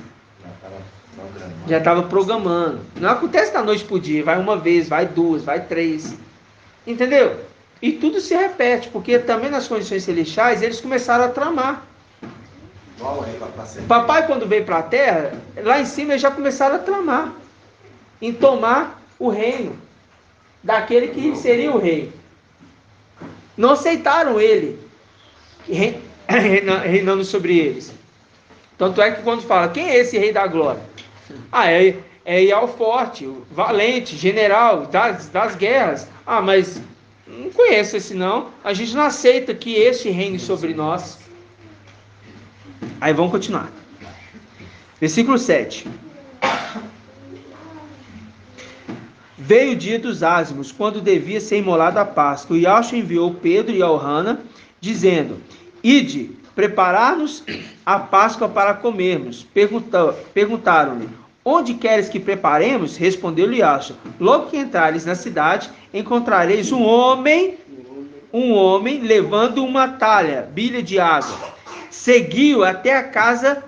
Já estava programando. Não acontece da noite para o dia. Vai uma vez, vai duas, vai três. Entendeu? E tudo se repete, porque também nas condições celestiais eles começaram a tramar. Papai, quando veio para a terra, lá em cima eles já começaram a tramar em tomar o reino daquele que seria o rei. Não aceitaram ele reinando sobre eles. Tanto é que quando fala, quem é esse rei da glória? É Ial forte, o valente, general das guerras. Mas não conheço esse não. A gente não aceita que esse reine sobre nós. Aí vamos continuar. Versículo 7. Veio o dia dos ázimos, quando devia ser imolada a Páscoa. E Yahshua enviou Pedro e Elhana, dizendo, ide, preparar-nos a Páscoa para comermos. Perguntaram-lhe, onde queres que preparemos? Respondeu-lhe Yahshua, logo que entrares na cidade, encontrareis um homem levando uma talha, bilha de água. Seguiu até a casa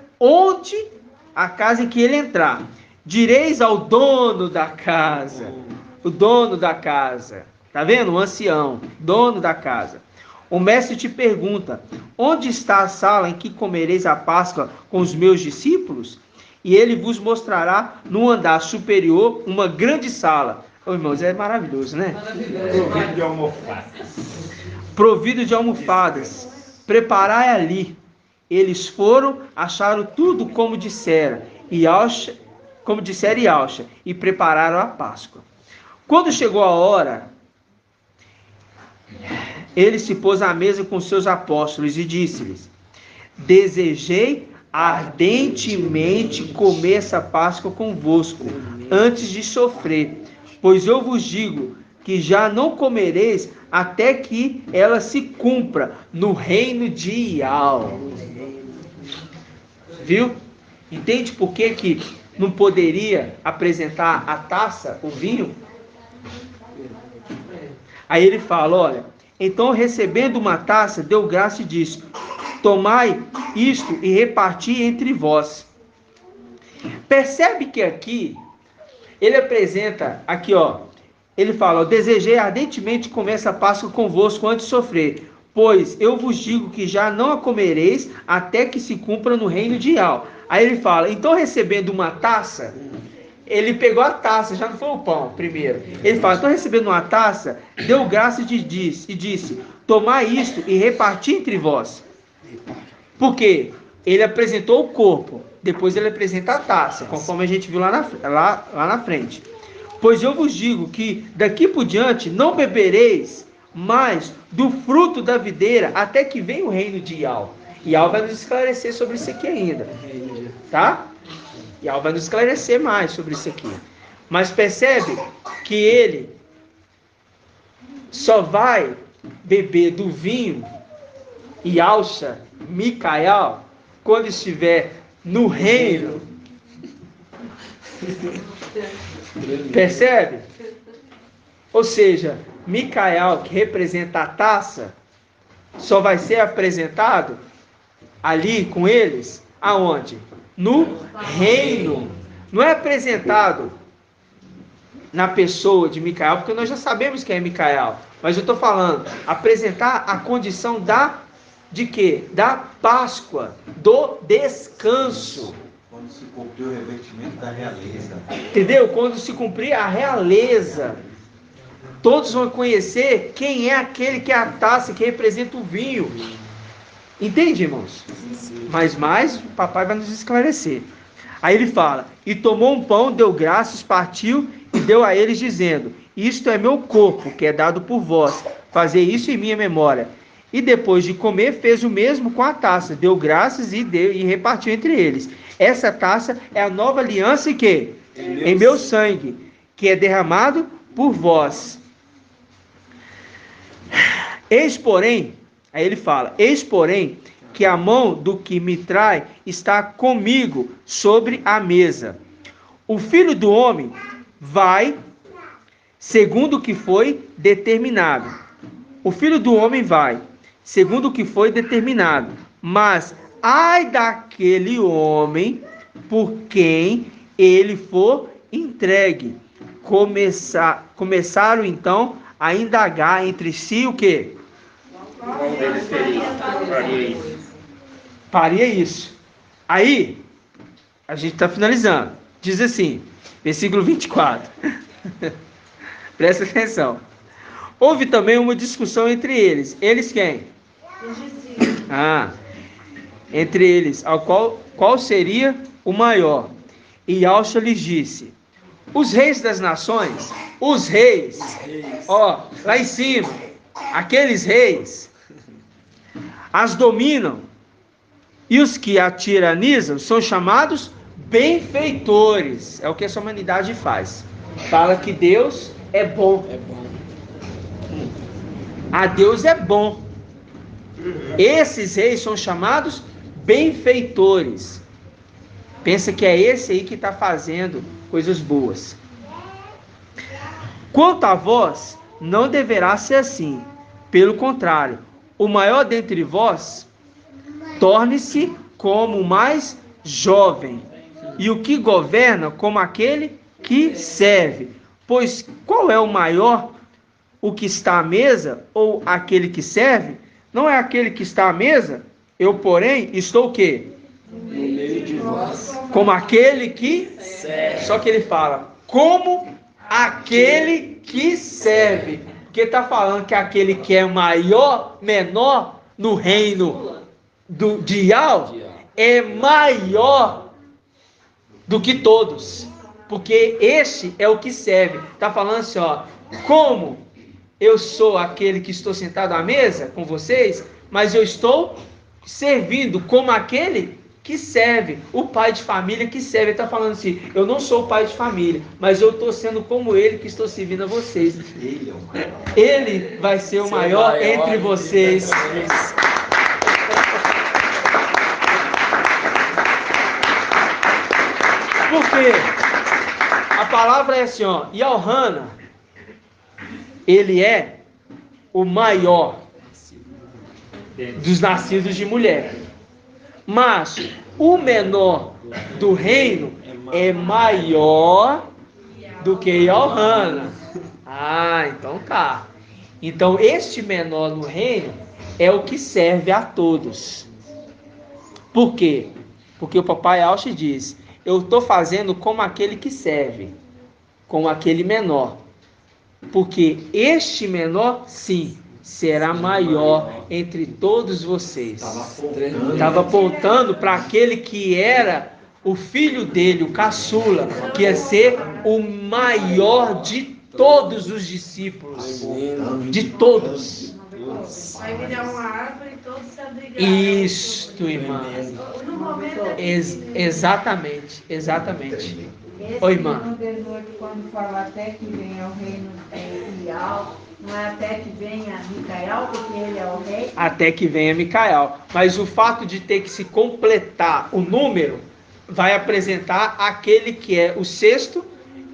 em que ele entrar. Direis ao dono da casa, o dono da casa, tá vendo? O ancião, dono da casa. O mestre te pergunta, onde está a sala em que comereis a Páscoa com os meus discípulos? E ele vos mostrará no andar superior uma grande sala. Irmãos, é maravilhoso, né? Provido de almofadas. Provido de almofadas. Preparai ali. Eles foram, acharam tudo como dissera Yahshua, e prepararam a Páscoa. Quando chegou a hora, ele se pôs à mesa com seus apóstolos e disse-lhes, desejei ardentemente comer essa Páscoa convosco, antes de sofrer, pois eu vos digo que já não comereis até que ela se cumpra no reino de Ial. Viu? Entende por que não poderia apresentar a taça, o vinho? Aí ele fala, olha, então recebendo uma taça, deu graça e disse, tomai isto e reparti entre vós. Percebe que aqui, ele apresenta, aqui ó, ele fala, desejei ardentemente comer essa Páscoa convosco antes de sofrer, pois eu vos digo que já não a comereis até que se cumpra no reino de Ial. Aí ele fala, então recebendo uma taça, ele pegou a taça, já não foi o pão primeiro. Ele fala, então recebendo uma taça, deu graça e disse, tomai isto e reparti entre vós. Por quê? Ele apresentou o corpo, depois ele apresenta a taça, conforme a gente viu lá na frente. Pois eu vos digo que daqui por diante não bebereis mais do fruto da videira até que venha o reino de Ial. Ial vai nos esclarecer sobre isso aqui ainda. Tá? Ial vai nos esclarecer mais sobre isso aqui. Mas percebe que ele só vai beber do vinho Yahshua, Micael, quando estiver no reino. Percebe? Ou seja, Micael, que representa a taça, só vai ser apresentado ali com eles, aonde? No reino. Não é apresentado na pessoa de Micael, porque nós já sabemos quem é Micael. Mas eu estou falando, apresentar a condição de quê? Da Páscoa, do descanso. Quando se cumpriu o revestimento da realeza. Entendeu? Quando se cumprir a realeza, todos vão conhecer quem é aquele que é a taça, que representa o vinho. Entende, irmãos? Mas mais, o papai vai nos esclarecer. Aí ele fala, e tomou um pão, deu graças, partiu e deu a eles, dizendo, isto é meu corpo, que é dado por vós, fazei isso em minha memória. E depois de comer, fez o mesmo com a taça, deu graças e repartiu entre eles. Essa taça é a nova aliança em meu sangue, que é derramado por vós. Eis, porém, aí ele fala, eis, porém, que a mão do que me trai está comigo sobre a mesa. O Filho do Homem vai segundo o que foi determinado. O Filho do Homem vai segundo o que foi determinado. Mas ai daquele homem por quem ele for entregue. Começaram então a indagar entre si o quê? Qual deles faria isso? Faria isso. Aí, a gente está finalizando. Diz assim, versículo 24. Presta atenção. Houve também uma discussão entre eles. Eles quem? Entre eles, qual seria o maior? E Yahshua lhes disse, os reis das nações, os reis, ó, lá em cima, aqueles reis, as dominam, e os que a tiranizam são chamados benfeitores. É o que essa humanidade faz. Fala que Deus é bom. A Deus é bom. Esses reis são chamados benfeitores. Pensa que é esse aí que está fazendo coisas boas. Quanto a vós, não deverá ser assim. Pelo contrário, o maior dentre vós torne-se como o mais jovem, e o que governa como aquele que serve. Pois qual é o maior? O que está à mesa ou aquele que serve? Não é aquele que está à mesa? Eu, porém, estou o quê? No meio de vós. Como aquele que serve. Só que ele fala, como aquele que serve. Porque está falando que aquele que é maior, menor no reino de Yahweh é maior do que todos. Porque este é o que serve. Está falando assim, ó, como eu sou aquele que estou sentado à mesa com vocês, mas eu estou servindo como aquele que serve, o pai de família que serve. Ele está falando assim, eu não sou o pai de família, mas eu estou sendo como ele que estou servindo a vocês. Ele vai ser o maior entre vocês. Por quê? A palavra é assim, ó, Yohana, ele é o maior dos nascidos de mulher. Mas o menor do reino é maior do que Yohana. Então tá. Então este menor no reino é o que serve a todos. Por quê? Porque o papai Yahshua diz, eu estou fazendo como aquele que serve, como aquele menor. Porque este menor, sim, será maior entre todos vocês. Estava apontando para aquele que era o filho dele, o caçula, que ia ser o maior de todos os discípulos. De todos. Vai virar uma árvore e todos se abrigarão. Isto, irmã. No momento Exatamente. Oi, irmã. Quando fala até que venha o reino Ial, não é até que venha Micael, porque ele é o rei? Até que venha Micael. Mas o fato de ter que se completar o número vai apresentar aquele que é o sexto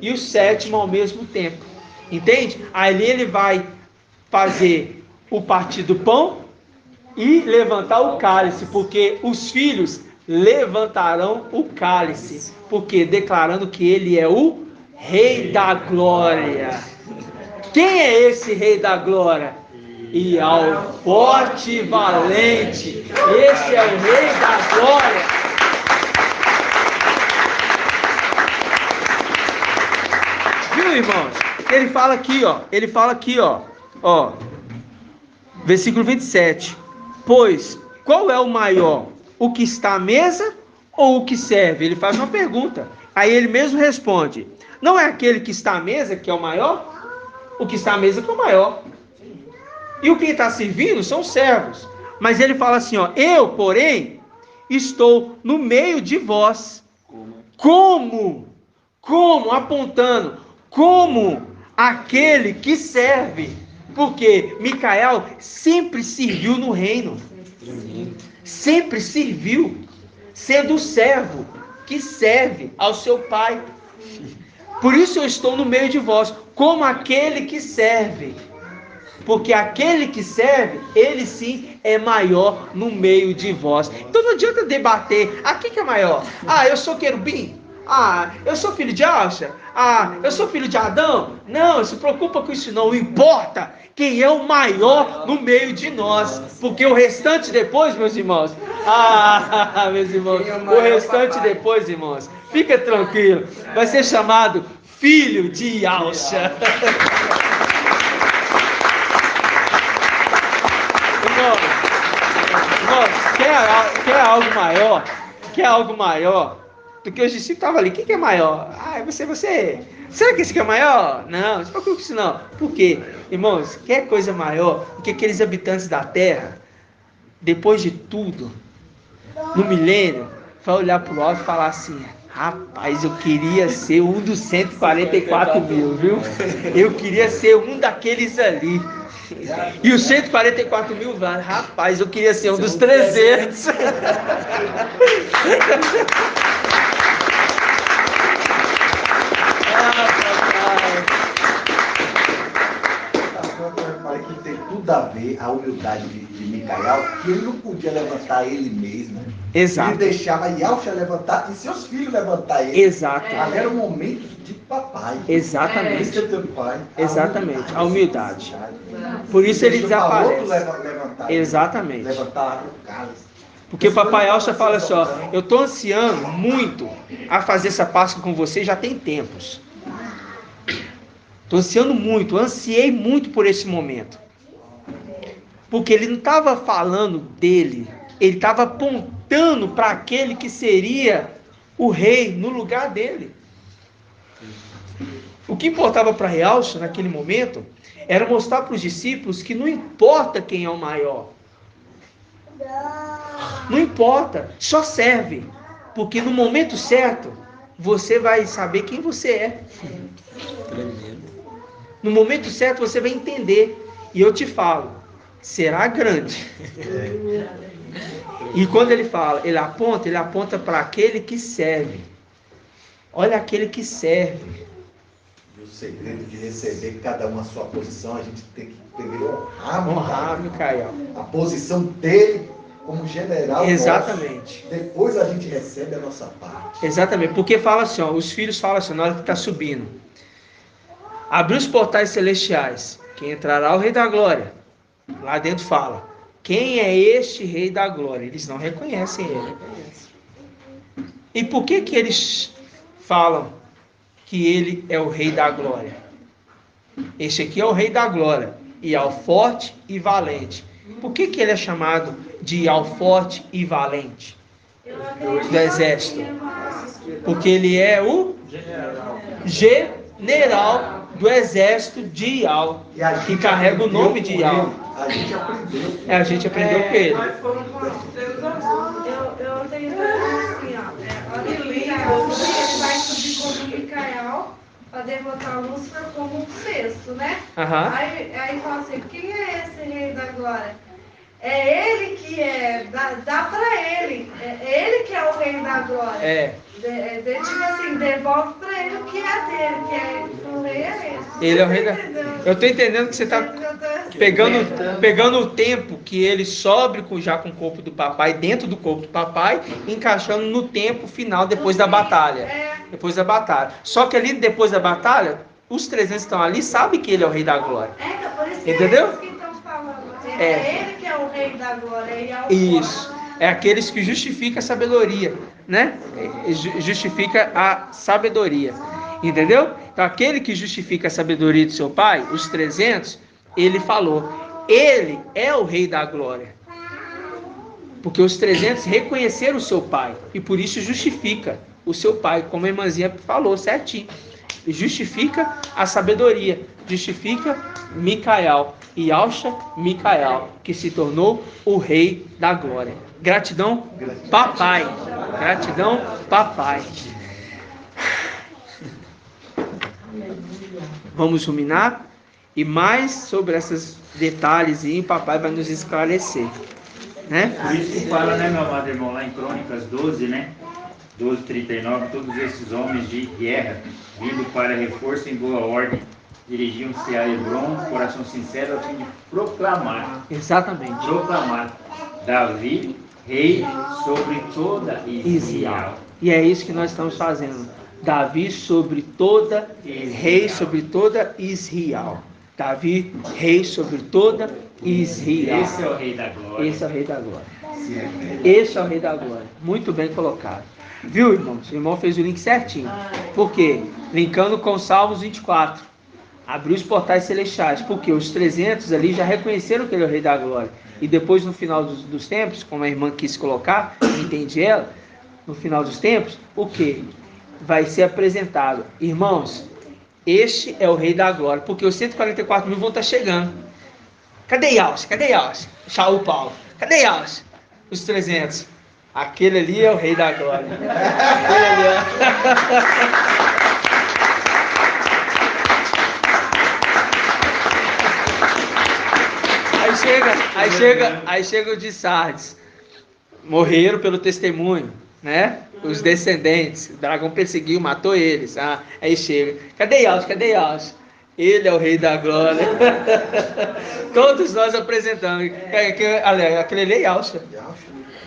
e o sétimo ao mesmo tempo. Entende? Ali ele vai fazer o partir do pão e levantar o cálice, porque os filhos levantarão o cálice, porque declarando que ele é o Rei da Glória. Quem é esse Rei da Glória? E ao forte e valente, esse é o Rei da Glória. Viu, irmãos? Ele fala aqui, ó, versículo 27. Pois, qual é o maior? O que está à mesa ou o que serve? Ele faz uma pergunta. Aí ele mesmo responde: não é aquele que está à mesa que é o maior? O que está à mesa que é o maior. E o que está servindo são os servos. Mas ele fala assim, ó: eu, porém, estou no meio de vós. Como? Apontando, como aquele que serve. Porque Micael sempre serviu no reino. Sempre serviu, sendo o servo que serve ao seu pai. Por isso eu estou no meio de vós, como aquele que serve. Porque aquele que serve, ele sim é maior no meio de vós. Então não adianta debater, quem que é maior? Eu sou querubim? Eu sou filho de Alcha? Eu sou filho de Adão? Não se preocupa com isso não. Importa quem é o maior no meio de nós. Porque o restante depois, meus irmãos, meus irmãos, o restante depois, irmãos, fica tranquilo, vai ser chamado filho de Alcha. Irmãos, quer algo maior? Quer algo maior? Porque os discípulos estavam ali. Quem que é maior? Você. Será que esse aqui é maior? Não, não se preocupe com isso não. Por quê? Irmãos, quer coisa maior do que aqueles habitantes da terra, depois de tudo, no milênio, vai olhar para o alto e falar assim: rapaz, eu queria ser um dos 144 mil, viu? Eu queria ser um daqueles ali. E os 144 mil, rapaz, eu queria ser um dos 300. Que tem tudo a ver a humildade de Micael, que ele não podia levantar ele mesmo. Exato. Ele deixava Yalcha levantar e seus filhos levantar ele. Exato. Era um momento de papai. Exatamente. Esse é o teu pai. Exatamente. A humildade. Por isso ele desaparece. Levantar exatamente. Levantar o cálice. Porque o papai Alcha fala assim, ó: eu estou ansiando muito a fazer essa Páscoa com você já tem tempos. Estou ansiando muito, ansiei muito por esse momento. Porque ele não estava falando dele, ele estava apontando para aquele que seria o rei no lugar dele. O que importava para Realça naquele momento era mostrar para os discípulos que não importa quem é o maior. Não importa, só serve. Porque no momento certo, você vai saber quem você é. No momento certo você vai entender. E eu te falo, será grande. E quando ele fala, ele aponta para aquele que serve. Olha aquele que serve. E o segredo de receber cada um a sua posição, a gente tem que primeiro honrar Micael. A posição dele como general. Exatamente. Nosso. Depois a gente recebe a nossa parte. Exatamente. Porque fala assim, ó, os filhos falam assim, na hora que está subindo: abriu os portais celestiais, quem entrará é o Rei da Glória. Lá dentro fala: quem é este Rei da Glória? Eles não reconhecem ele. E por que eles falam que ele é o Rei da Glória? Este aqui é o Rei da Glória, e ao forte e valente. Por que ele é chamado de ao forte e valente do exército? Porque ele é o general do exército de Ial, que carrega o nome de Ial. A gente aprendeu. A gente aprendeu com ele. Eu tenho assim, ó. Ele vai subir como Micael para derrotar Lúcifer como um sexto, né? Aí fala assim: quem é esse Rei da Glória? É ele que é, dá para ele, é ele que é o Rei da Glória. Tipo assim, devolve para ele o que é dele, que é o rei é ele. Ele é o rei da... Eu estou entendendo que você está pegando o tempo que ele sobe já com o corpo do papai, dentro do corpo do papai, encaixando no tempo final, depois da batalha. Depois da batalha. Só que ali, depois da batalha, os 300 que estão ali sabem que ele é o Rei da Glória. Por isso que entendeu? É isso que estão falando. É ele que é o Rei da Glória. E é o isso. É aqueles que justificam a sabedoria, né? Justifica a sabedoria. Entendeu? Então aquele que justifica a sabedoria de seu pai, os 300, ele falou, ele é o rei da glória. Porque os 300 reconheceram o seu pai e por isso justifica o seu pai, como a irmãzinha falou certinho. Justifica a sabedoria, justifica Micael, Yalcha Micael, que se tornou o rei da glória. Gratidão, papai. Gratidão, papai. Vamos ruminar e mais sobre esses detalhes e o papai vai nos esclarecer, né? Por isso que fala, né, meu amado irmão, lá em Crônicas 12, né? 12:39, todos esses homens de guerra, vindo para reforço em boa ordem, dirigiam-se a Hebron, coração sincero, a fim de proclamar. Exatamente. Proclamar Davi, rei sobre toda Israel. E é isso que nós estamos fazendo. Davi sobre toda, rei sobre toda Israel. Davi, rei sobre toda Israel. Esse é o rei da glória. Esse é o rei da glória. Esse é o rei da glória. Muito bem colocado. Viu, irmãos? O irmão fez o link certinho. Por quê? Linkando com Salmos 24. Abriu os portais celestiais. Porque os 300 ali já reconheceram que ele é o rei da glória. E depois, no final dos tempos, como a irmã quis colocar, entende ela, no final dos tempos, o quê? Vai ser apresentado. Irmãos, este é o rei da glória. Porque os 144 mil vão estar chegando. Cadê Yalcha? Cadê Yalcha? Shaul Paulo. Cadê Yalcha? Os 300. Aquele ali é o rei da glória. Aquele ali é... Aí chega o de Sardes. Morreram pelo testemunho, né? Os descendentes. O dragão perseguiu, matou eles. Aí chega. Cadê Yalcha? Cadê Yalcha? Ele é o rei da glória. Todos nós apresentamos. Aquele ali é Yalcha.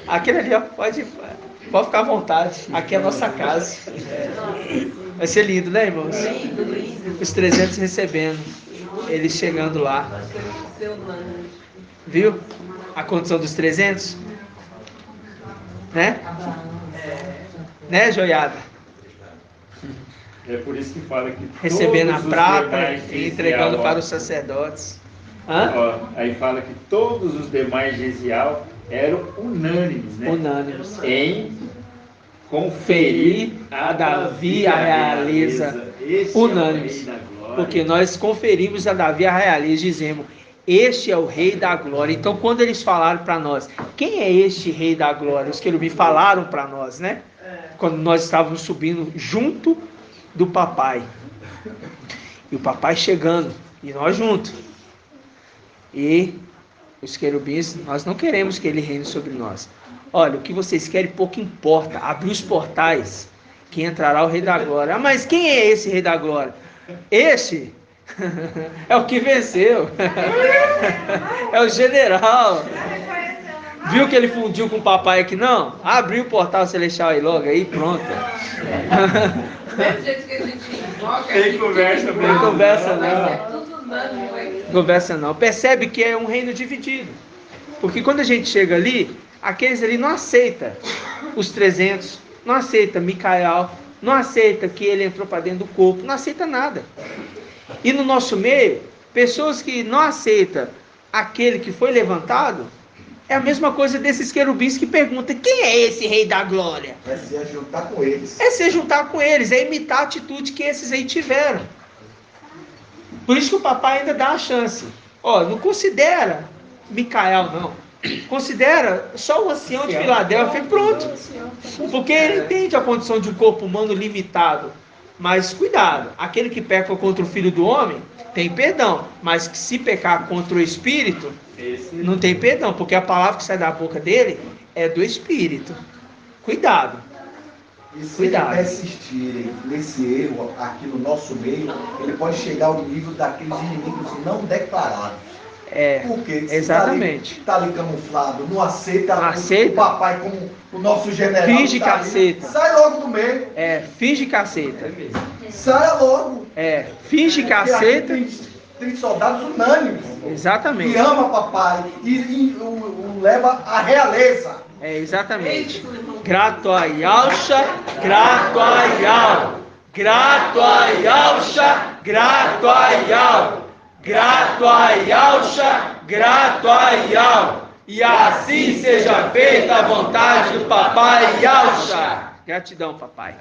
Aquele ali, ó, pode ficar à vontade. Aqui é a nossa casa. Vai ser lindo, né, irmãos? Os 300 recebendo. Eles chegando lá. Viu? A condição dos 300? Né? Né, joiada? É por isso que fala que recebendo a prata e entregando para os sacerdotes. Ó, aí fala que todos os demais de Israel eram unânimes, né? Unânimes. Em conferir a Davi a realeza. Unânimes. Porque nós conferimos a Davi a realeza e dizemos, este é o rei da glória. Então quando eles falaram para nós, quem é este rei da glória? Os querubins falaram para nós, né? Quando nós estávamos subindo junto do papai. E o papai chegando, e nós juntos. E os querubins, nós não queremos que ele reine sobre nós. Olha, o que vocês querem pouco importa. Abrir os portais, que entrará o rei da glória. Mas quem é esse rei da glória? Este é o que venceu. É o general. Viu que ele fundiu com o papai aqui? Não? Abriu o portal celestial aí logo, aí pronto. Do jeito que a gente invoca, Tem conversa mesmo. Não conversa não. é tudo unânime, vai. Conversa não. Percebe que é um reino dividido. Porque quando a gente chega ali, aqueles ali não aceitam os 300, não aceita Micael, não aceita que ele entrou para dentro do corpo, não aceita nada. E no nosso meio, pessoas que não aceitam aquele que foi levantado, é a mesma coisa desses querubins que perguntam, quem é esse rei da glória? É se juntar com eles. É se juntar com eles, é imitar a atitude que esses aí tiveram. Por isso que o papai ainda dá a chance. Ó, não considera Micael, não. Considera só o ancião de Filadélfia e pronto. Porque ele entende a condição de um corpo humano limitado. Mas cuidado, aquele que peca contra o Filho do Homem, tem perdão. Mas que se pecar contra o Espírito, não tem perdão. Porque a palavra que sai da boca dele é do Espírito. Cuidado. E se Cuidado. ele persistirem nesse erro aqui no nosso meio, ele pode chegar ao nível daqueles inimigos não declarados. É, Porque se exatamente. Está ali camuflado, não aceita, Não aceita. o papai como o nosso general. Finge tá que ali, aceita. Sai logo do meio. Finge que aceita. Saia logo. Finge que Porque aceita. aqui tem soldados unânimes. Exatamente. Que ama papai e o leva à realeza. Exatamente. Grato a Yalcha, grato a Yal. grato a Yahshua, grato a Yah, grato a Yahshua, grato a Yah. E assim seja feita a vontade do papai Yahshua. Gratidão, papai.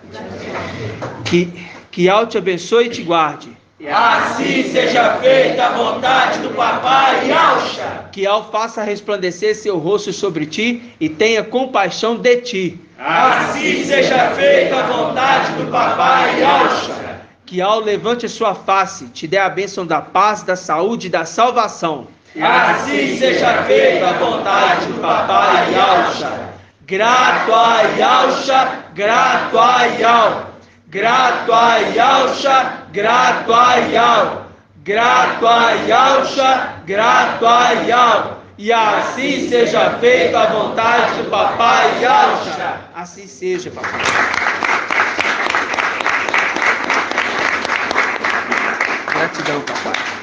Que Yah te abençoe e te guarde. Assim seja feita a vontade do papai Yahshua. Que Yah faça resplandecer seu rosto sobre ti e tenha compaixão de ti. Assim seja feita a vontade do papai Yahshua. Que Yah levante a sua face, te dê a bênção da paz, da saúde e da salvação. Assim seja feita a vontade do papai Yahshua. Grato a Yahshua, grato a Yah. Grato a Yahshua, grato a Yah. Grato a Yahshua, grato a Yah. E assim seja feita a vontade do papai Yahshua. Assim seja, papai. Gratidão, papai.